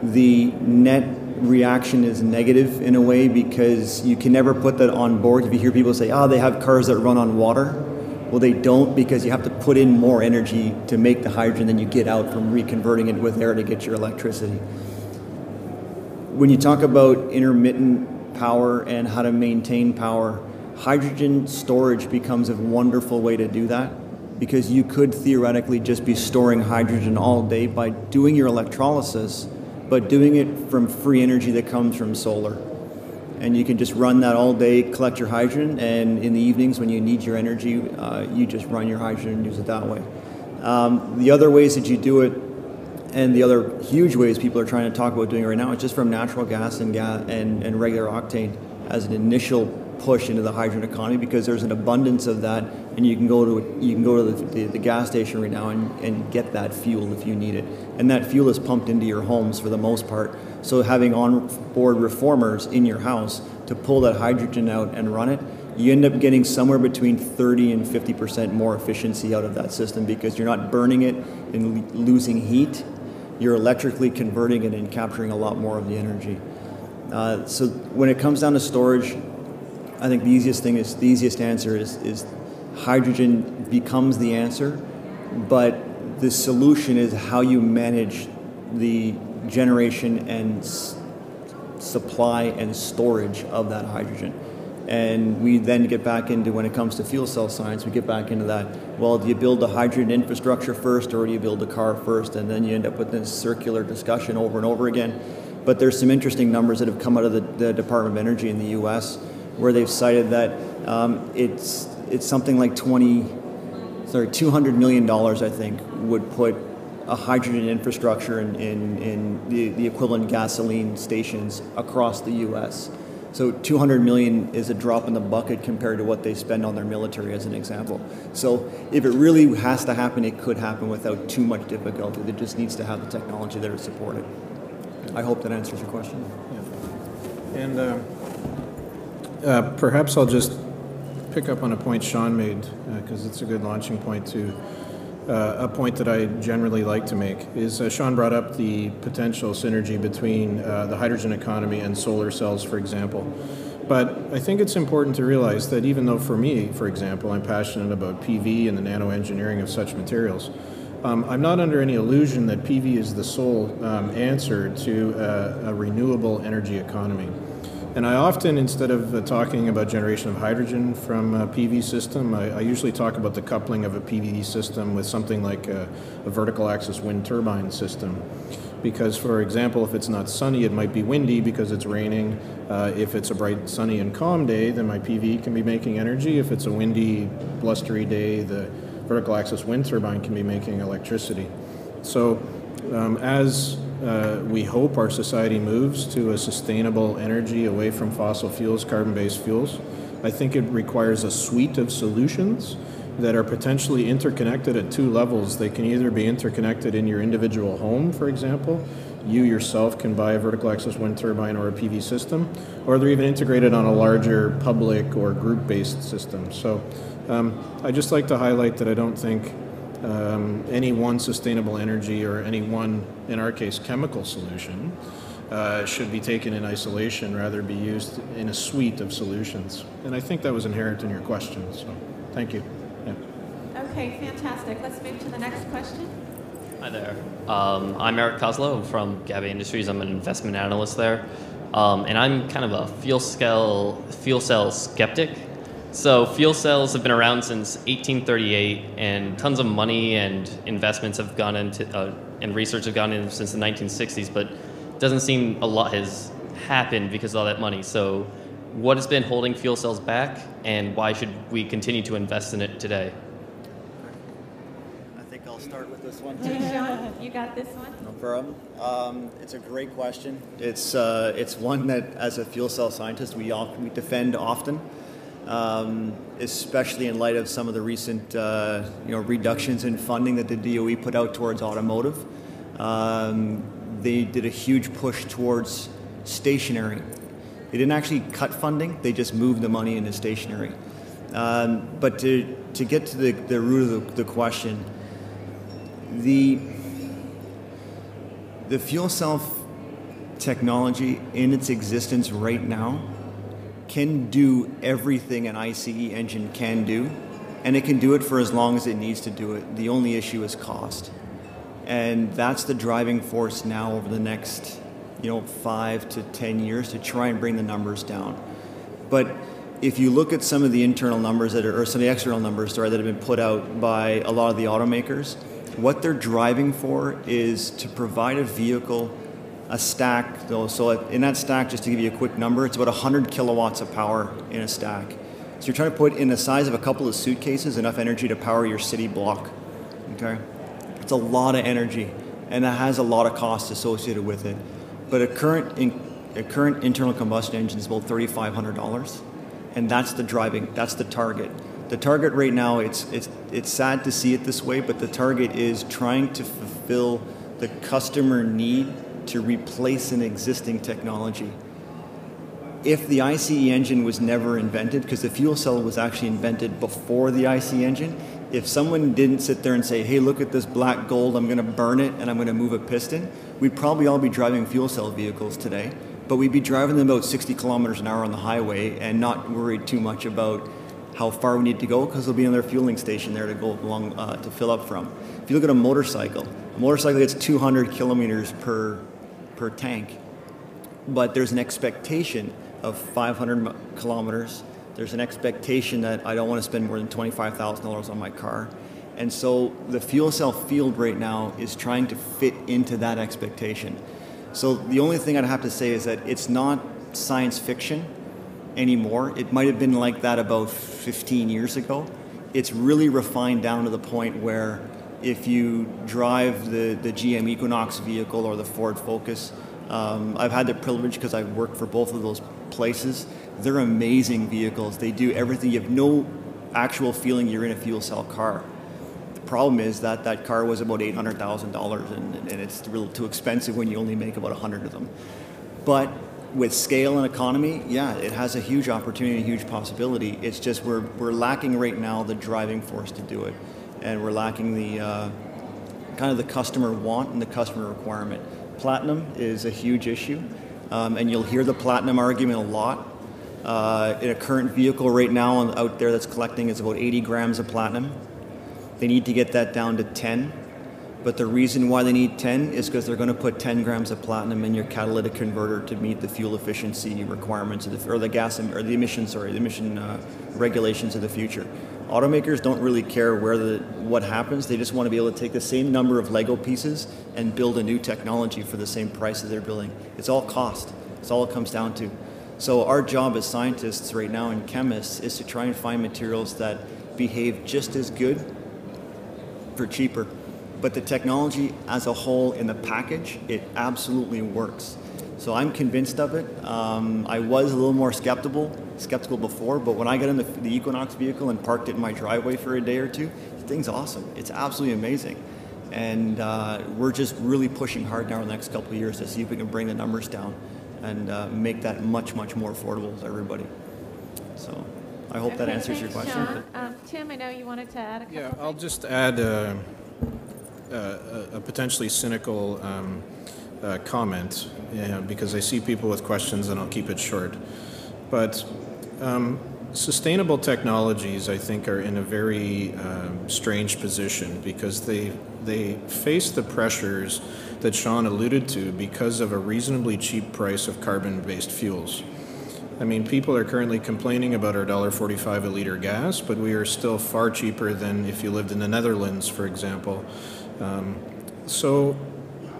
The net reaction is negative in a way because you can never put that on board. If you hear people say, they have cars that run on water, well, they don't, because you have to put in more energy to make the hydrogen than you get out from reconverting it with air to get your electricity. When you talk about intermittent power and how to maintain power, hydrogen storage becomes a wonderful way to do that, because you could theoretically just be storing hydrogen all day by doing your electrolysis, but doing it from free energy that comes from solar. And you can just run that all day, collect your hydrogen, and in the evenings when you need your energy, you just run your hydrogen and use it that way. The other ways that you do it, and the other huge ways people are trying to talk about doing it right now, is just from natural gas and regular octane as an initial push into the hydrogen economy, because there's an abundance of that, and you can go to the gas station right now and get that fuel if you need it. And that fuel is pumped into your homes for the most part. So having on-board reformers in your house to pull that hydrogen out and run it, you end up getting somewhere between 30 and 50% more efficiency out of that system, because you're not burning it and losing heat. You're electrically converting it and capturing a lot more of the energy. So when it comes down to storage, I think the easiest answer is hydrogen becomes the answer, but the solution is how you manage the generation and supply and storage of that hydrogen. And we then get back into, when it comes to fuel cell science, we get back into that, well, do you build the hydrogen infrastructure first, or do you build the car first? And then you end up with this circular discussion over and over again. But there's some interesting numbers that have come out of the Department of Energy in the US, where they've cited that it's something like $200 million, I think, would put a hydrogen infrastructure in the equivalent gasoline stations across the US. So 200 million is a drop in the bucket compared to what they spend on their military, as an example. So if it really has to happen, it could happen without too much difficulty. It just needs to have the technology that would support it. I hope that answers your question. Yeah. And perhaps I'll just pick up on a point Sean made, because it's a good launching point to a point that I generally like to make, is Sean brought up the potential synergy between the hydrogen economy and solar cells, for example. But I think it's important to realize that even though for me, for example, I'm passionate about PV and the nanoengineering of such materials, I'm not under any illusion that PV is the sole answer to a renewable energy economy. And I often, instead of talking about generation of hydrogen from a PV system, I usually talk about the coupling of a PV system with something like a vertical axis wind turbine system. Because, for example, if it's not sunny, it might be windy because it's raining. If it's a bright, sunny, and calm day, then my PV can be making energy. If it's a windy, blustery day, the vertical axis wind turbine can be making electricity. So as we hope our society moves to a sustainable energy away from fossil fuels, carbon-based fuels, I think it requires a suite of solutions that are potentially interconnected at two levels. They can either be interconnected in your individual home, for example. You yourself can buy a vertical axis wind turbine or a PV system, or they're even integrated on a larger public or group-based system. So I just like to highlight that I don't think any one sustainable energy or any one, in our case, chemical solution should be taken in isolation, rather be used in a suite of solutions. And I think that was inherent in your question, so thank you. Yeah. Okay, fantastic. Let's move to the next question. Hi there. I'm Eric Kozlow from Gabby Industries. I'm an investment analyst there. And I'm kind of a fuel cell skeptic. So fuel cells have been around since 1838, and tons of money and investments have gone into, and research have gone in since the 1960s, but it doesn't seem a lot has happened because of all that money. So what has been holding fuel cells back, and why should we continue to invest in it today? I think I'll start with this one. Hey, Sean, you got this one? No problem. It's a great question. It's one that, as a fuel cell scientist, we defend often. Especially in light of some of the recent reductions in funding that the DOE put out towards automotive. They did a huge push towards stationary. They didn't actually cut funding, they just moved the money into stationary. But to get to the root of the question, the fuel cell technology in its existence right now can do everything an ICE engine can do, and it can do it for as long as it needs to do it. The only issue is cost. And that's the driving force now over the next 5 to 10 years to try and bring the numbers down. But if you look at some of the internal numbers or some of the external numbers that have been put out by a lot of the automakers, what they're driving for is to provide a vehicle, a stack, though. So in that stack, just to give you a quick number, it's about 100 kilowatts of power in a stack. So you're trying to put in the size of a couple of suitcases enough energy to power your city block. Okay, it's a lot of energy, and it has a lot of costs associated with it. But a current internal combustion engine is about $3,500, and that's the target. The target right now, it's sad to see it this way, but the target is trying to fulfill the customer need to replace an existing technology. If the ICE engine was never invented, because the fuel cell was actually invented before the ICE engine, if someone didn't sit there and say, hey, look at this black gold, I'm going to burn it and I'm going to move a piston, we'd probably all be driving fuel cell vehicles today, but we'd be driving them about 60 kilometers an hour on the highway and not worried too much about how far we need to go, because there'll be another fueling station there to go along to fill up from. If you look at a motorcycle gets 200 kilometers per tank, but there's an expectation of 500 kilometers. There's an expectation that I don't want to spend more than $25,000 on my car. And so the fuel cell field right now is trying to fit into that expectation. So the only thing I'd have to say is that it's not science fiction anymore. It might have been like that about 15 years ago. It's really refined down to the point where if you drive the GM Equinox vehicle or the Ford Focus, I've had the privilege, because I've worked for both of those places. They're amazing vehicles. They do everything. You have no actual feeling you're in a fuel cell car. The problem is that that car was about $800,000, and it's really too expensive when you only make about 100 of them. But with scale and economy, yeah, it has a huge opportunity, a huge possibility. It's just we're lacking right now the driving force to do it, and we're lacking the kind of the customer want and the customer requirement. Platinum is a huge issue, and you'll hear the platinum argument a lot. In a current vehicle right now out there that's collecting is about 80 grams of platinum. They need to get that down to 10. But the reason why they need 10 is because they're going to put 10 grams of platinum in your catalytic converter to meet the fuel efficiency requirements of the emission regulations of the future. Automakers don't really care what happens. They just want to be able to take the same number of Lego pieces and build a new technology for the same price that they're building. It's all cost. It's all it comes down to. So our job as scientists right now and chemists is to try and find materials that behave just as good for cheaper. But the technology as a whole in the package, it absolutely works. So I'm convinced of it. I was a little more skeptical before, but when I got in the Equinox vehicle and parked it in my driveway for a day or two, the thing's awesome. It's absolutely amazing. And we're just really pushing hard now in the next couple of years to see if we can bring the numbers down and make that much, much more affordable to everybody. So I hope that answers your question. Sean. Tim, I know you wanted to add a couple Yeah, I'll just add a potentially cynical comment, because I see people with questions and I'll keep it short. But sustainable technologies, I think, are in a very strange position because they face the pressures that Sean alluded to because of a reasonably cheap price of carbon-based fuels. I mean, people are currently complaining about our $1.45 a liter gas, but we are still far cheaper than if you lived in the Netherlands, for example. So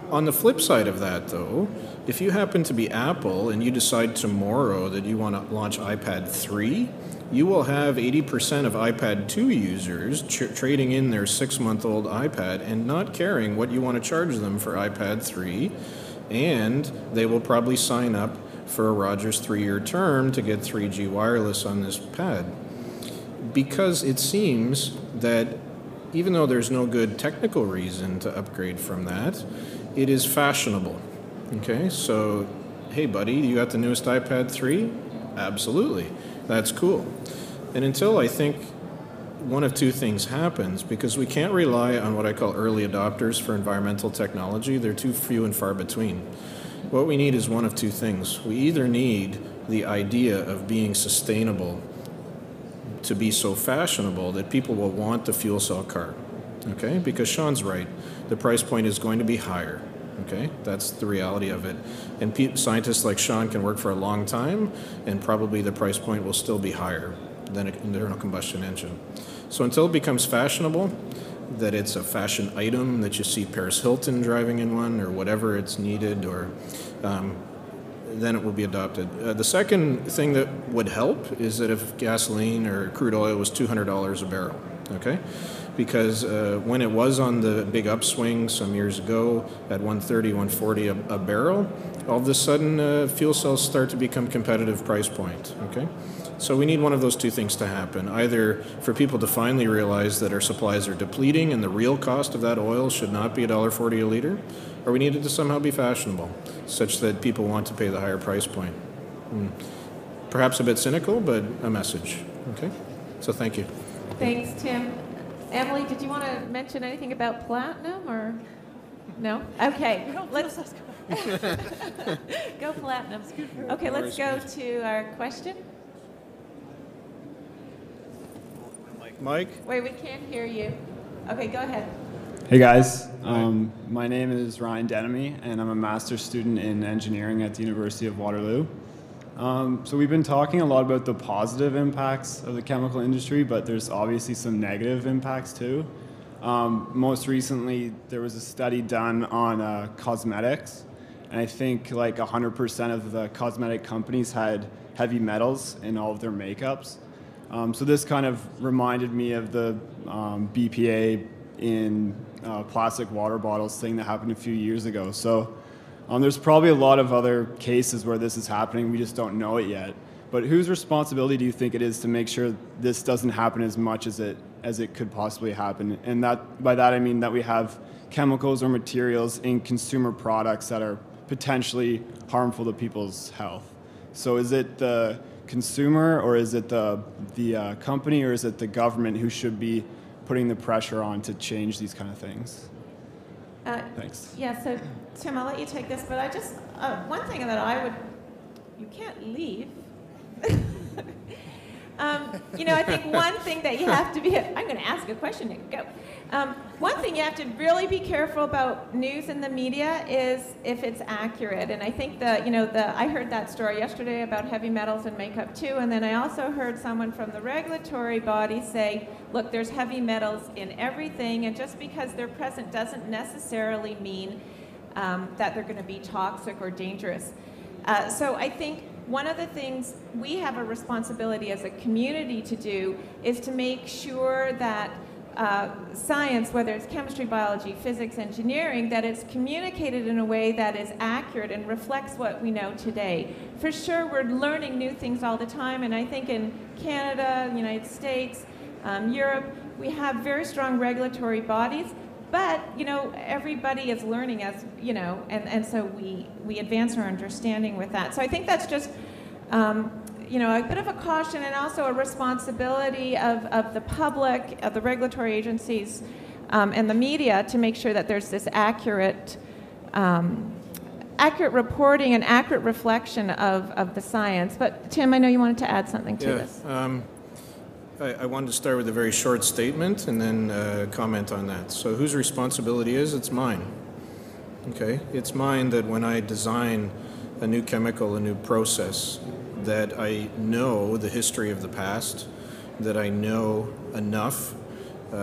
on the flip side of that, though, if you happen to be Apple and you decide tomorrow that you want to launch iPad 3, you will have 80% of iPad 2 users trading in their 6-month-old iPad and not caring what you want to charge them for iPad 3, and they will probably sign up for a Rogers 3-year term to get 3G wireless on this pad. Because it seems that even though there's no good technical reason to upgrade from that, it is fashionable. Okay, so, hey buddy, you got the newest iPad 3? Absolutely, that's cool. And until I think one of two things happens, because we can't rely on what I call early adopters for environmental technology, they're too few and far between. What we need is one of two things. We either need the idea of being sustainable to be so fashionable that people will want the fuel cell car, okay? Because Sean's right, the price point is going to be higher, okay? That's the reality of it. And scientists like Sean can work for a long time, and probably the price point will still be higher than an internal combustion engine. So until it becomes fashionable, that it's a fashion item, that you see Paris Hilton driving in one, or whatever it's needed, or then it will be adopted. The second thing that would help is that if gasoline or crude oil was $200 a barrel, okay? Because when it was on the big upswing some years ago at $130, $140 a barrel, all of a sudden fuel cells start to become competitive price point, okay? So we need one of those two things to happen, either for people to finally realize that our supplies are depleting and the real cost of that oil should not be $1.40 a liter, or we need it to somehow be fashionable, such that people want to pay the higher price point. Perhaps a bit cynical, but a message, okay? So thank you. Thanks, Tim. Emily, did you want to mention anything about platinum, or no? Okay, let's go platinum. Okay, let's go to our question. Mike? Wait, we can't hear you. Okay, go ahead. Hey guys, my name is Ryan Denemy, and I'm a master's student in engineering at the University of Waterloo. So we've been talking a lot about the positive impacts of the chemical industry, but there's obviously some negative impacts too. Most recently, there was a study done on cosmetics, and I think like 100% of the cosmetic companies had heavy metals in all of their makeups. So this kind of reminded me of the BPA in plastic water bottles thing that happened a few years ago. So There's probably a lot of other cases where this is happening. We just don't know it yet. But whose responsibility do you think it is to make sure this doesn't happen as much as it could possibly happen? And by that I mean that we have chemicals or materials in consumer products that are potentially harmful to people's health. So is it the consumer, or is it the company, or is it the government who should be putting the pressure on to change these kind of things? Thanks. Yeah, so Tim, I'll let you take this, but I just, one thing that you can't leave. I think one thing that you have to be, I'm going to ask a question and go. One thing you have to really be careful about news in the media is if it's accurate. And I think I heard that story yesterday about heavy metals in makeup too. And then I also heard someone from the regulatory body say, look, there's heavy metals in everything. And just because they're present doesn't necessarily mean that they're going to be toxic or dangerous. So I think one of the things we have a responsibility as a community to do is to make sure that science, whether it's chemistry, biology, physics, engineering, that it's communicated in a way that is accurate and reflects what we know today. For sure, we're learning new things all the time, and I think in Canada, the United States, Europe, we have very strong regulatory bodies, but, everybody is learning as, and so we advance our understanding with that. So I think that's just, a bit of a caution and also a responsibility of the public, of the regulatory agencies, and the media to make sure that there's this accurate reporting and accurate reflection of the science. But Tim, I know you wanted to add something to this. I wanted to start with a very short statement and then comment on that. So whose responsibility is? It's mine. Okay? It's mine that when I design a new chemical, a new process, that I know the history of the past, that I know enough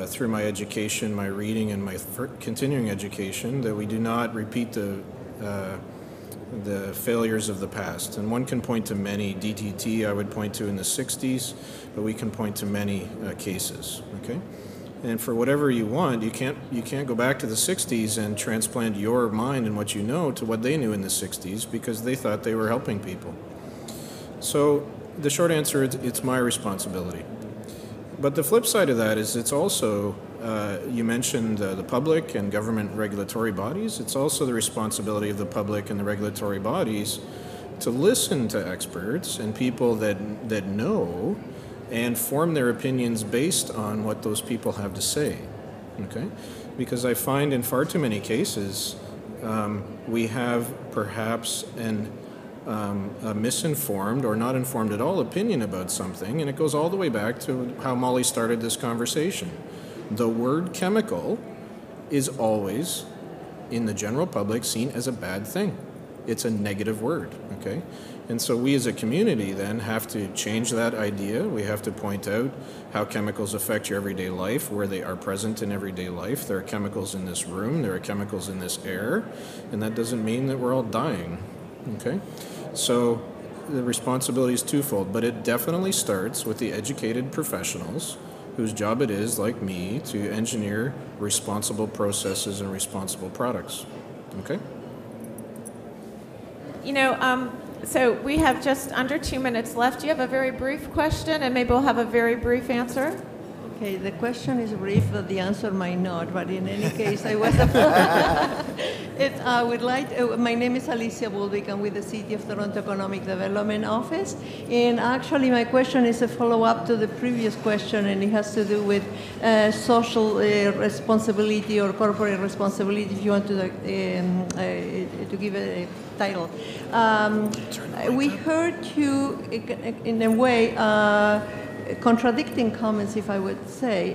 through my education, my reading, and my continuing education, that we do not repeat the failures of the past. And one can point to many. DDT I would point to in the 60s, but we can point to many cases. Okay? And for whatever you want, you can't go back to the 60s and transplant your mind and what you know to what they knew in the 60s because they thought they were helping people. So the short answer is it's my responsibility. But the flip side of that is it's also, you mentioned the public and government regulatory bodies. It's also the responsibility of the public and the regulatory bodies to listen to experts and people that know and form their opinions based on what those people have to say. Okay? Because I find in far too many cases we have perhaps a misinformed or not informed at all opinion about something, and it goes all the way back to how Molly started this conversation. The word chemical is always, in the general public, seen as a bad thing. It's a negative word, okay? And so we as a community then have to change that idea. We have to point out how chemicals affect your everyday life, where they are present in everyday life. There are chemicals in this room, there are chemicals in this air, and that doesn't mean that we're all dying, okay? So the responsibility is twofold, but it definitely starts with the educated professionals whose job it is, like me, to engineer responsible processes and responsible products. Okay? So we have just under 2 minutes left. Do you have a very brief question, and maybe we'll have a very brief answer? Okay, the question is brief, but the answer might not. But in any case, I was. My name is Alicia Bulwick. I'm with the City of Toronto Economic Development Office, and actually, my question is a follow-up to the previous question, and it has to do with social responsibility or corporate responsibility. If you want to give a title, we heard you in a way. Contradicting comments, if I would say.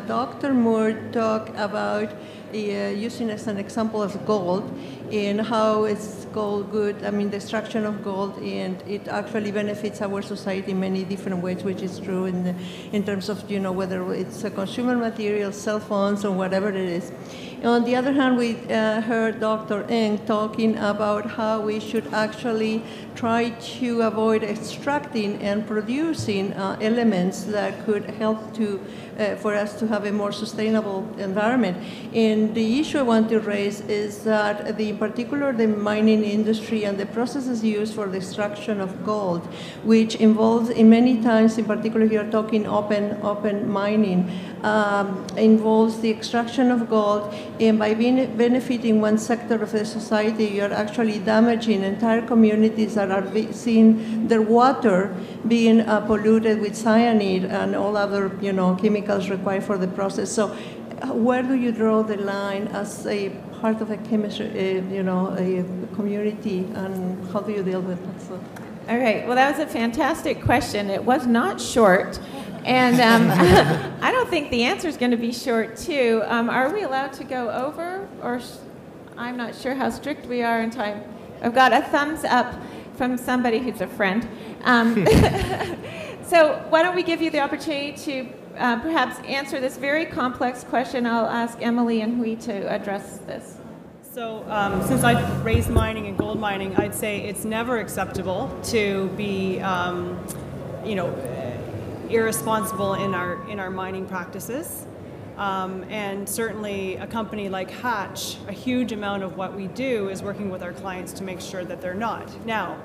Dr. Moore talked about using as an example of gold and how it's gold good, the extraction of gold, and it actually benefits our society in many different ways, which is true in terms of, whether it's a consumer material, cell phones, or whatever it is. On the other hand, we heard Dr. Ng talking about how we should actually try to avoid extracting and producing elements that could help for us to have a more sustainable environment. And And the issue I want to raise is that in particular the mining industry and the processes used for the extraction of gold, which involves in many times, in particular if you're talking open mining, involves the extraction of gold, and by benefiting one sector of the society, you're actually damaging entire communities that are seeing their water being polluted with cyanide and all other chemicals required for the process. So where do you draw the line as a part of a chemistry, a community, and how do you deal with it? So. All right, well, that was a fantastic question. It was not short, and I don't think the answer is going to be short, too. Are we allowed to go over, or I'm not sure how strict we are in time. I've got a thumbs up from somebody who's a friend. So why don't we give you the opportunity to perhaps answer this very complex question. I'll ask Emily and Hwee to address this. So since I raised mining and gold mining, I'd say it's never acceptable to be, irresponsible in our mining practices. And certainly a company like Hatch, a huge amount of what we do is working with our clients to make sure that they're not. Now,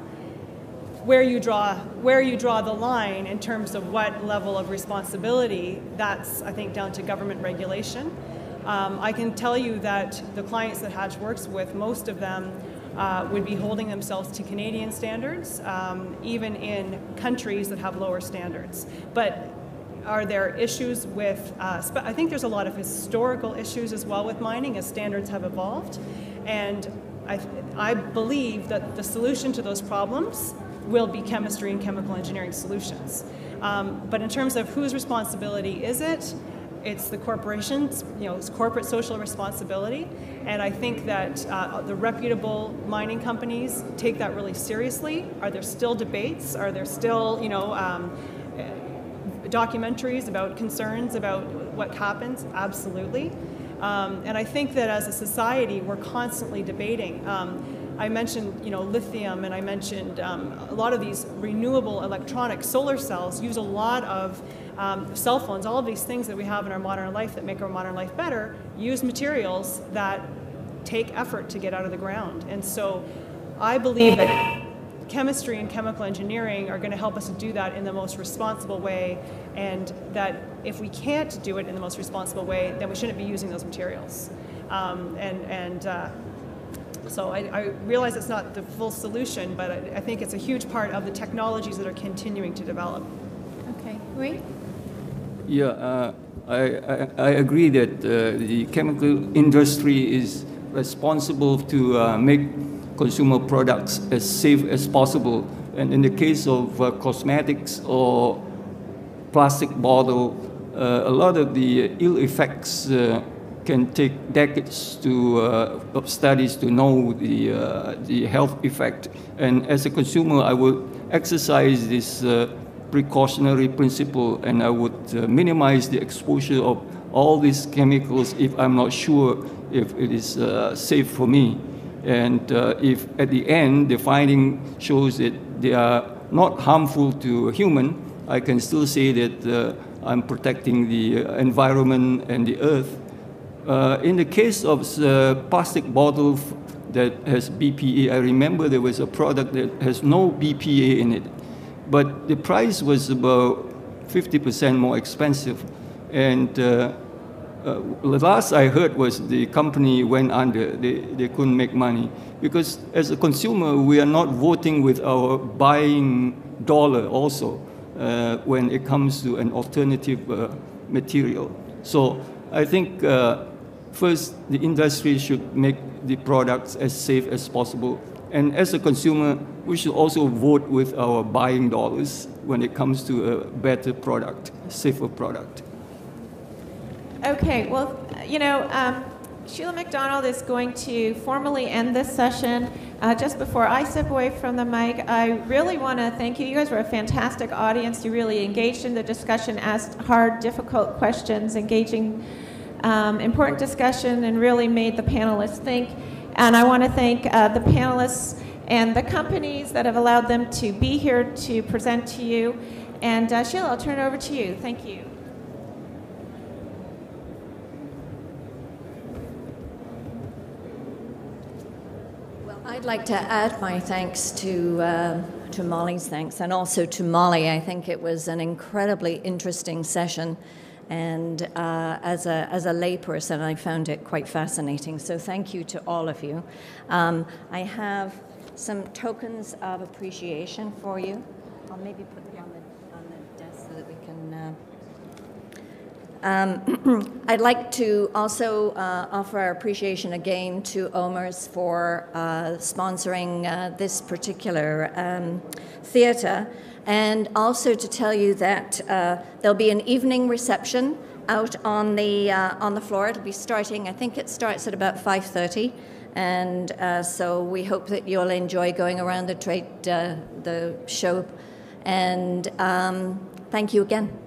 where you draw the line in terms of what level of responsibility, that's, I think, down to government regulation. I can tell you that the clients that Hatch works with, most of them would be holding themselves to Canadian standards, even in countries that have lower standards. But are there issues with, I think there's a lot of historical issues as well with mining as standards have evolved. And I believe that the solution to those problems will be chemistry and chemical engineering solutions. But in terms of whose responsibility is it, it's the corporations, it's corporate social responsibility. And I think that the reputable mining companies take that really seriously. Are there still debates? Are there still, documentaries about concerns about what happens? Absolutely. And I think that as a society, we're constantly debating. I mentioned, lithium, and I mentioned a lot of these renewable electronic solar cells use a lot of cell phones. All of these things that we have in our modern life that make our modern life better use materials that take effort to get out of the ground. And so I believe that chemistry and chemical engineering are going to help us to do that in the most responsible way, and that if we can't do it in the most responsible way, then we shouldn't be using those materials. So I realize it's not the full solution, but I think it's a huge part of the technologies that are continuing to develop. Okay, Hwee? Yeah, I agree that the chemical industry is responsible to make consumer products as safe as possible. And in the case of cosmetics or plastic bottle, a lot of the ill effects can take decades of studies to know the health effect. And as a consumer, I would exercise this precautionary principle, and I would minimize the exposure of all these chemicals if I'm not sure if it is safe for me. And if at the end the finding shows that they are not harmful to a human, I can still say that I'm protecting the environment and the earth. In the case of plastic bottle that has BPA, I remember there was a product that has no BPA in it, but the price was about 50% more expensive. And the last I heard was the company went under. They couldn't make money. Because as a consumer, we are not voting with our buying dollar also when it comes to an alternative material. So I think first, the industry should make the products as safe as possible. And as a consumer, we should also vote with our buying dollars when it comes to a better product, safer product. Okay, well, Sheila McDonald is going to formally end this session. Just before I step away from the mic, I really want to thank you. You guys were a fantastic audience. You really engaged in the discussion, asked hard, difficult questions, engaging important discussion, and really made the panelists think. And I want to thank the panelists and the companies that have allowed them to be here to present to you. And Sheila, I'll turn it over to you. Thank you. I'd like to add my thanks to Molly's thanks, and also to Molly. I think it was an incredibly interesting session, and as a layperson, I found it quite fascinating. So thank you to all of you. I have some tokens of appreciation for you. I'll maybe put them on the desk so that we can. I'd like to also offer our appreciation again to OMERS for sponsoring this particular theatre, and also to tell you that there'll be an evening reception out on the floor. It'll be starting, I think it starts at about 5:30, and so we hope that you'll enjoy going around the show, and thank you again.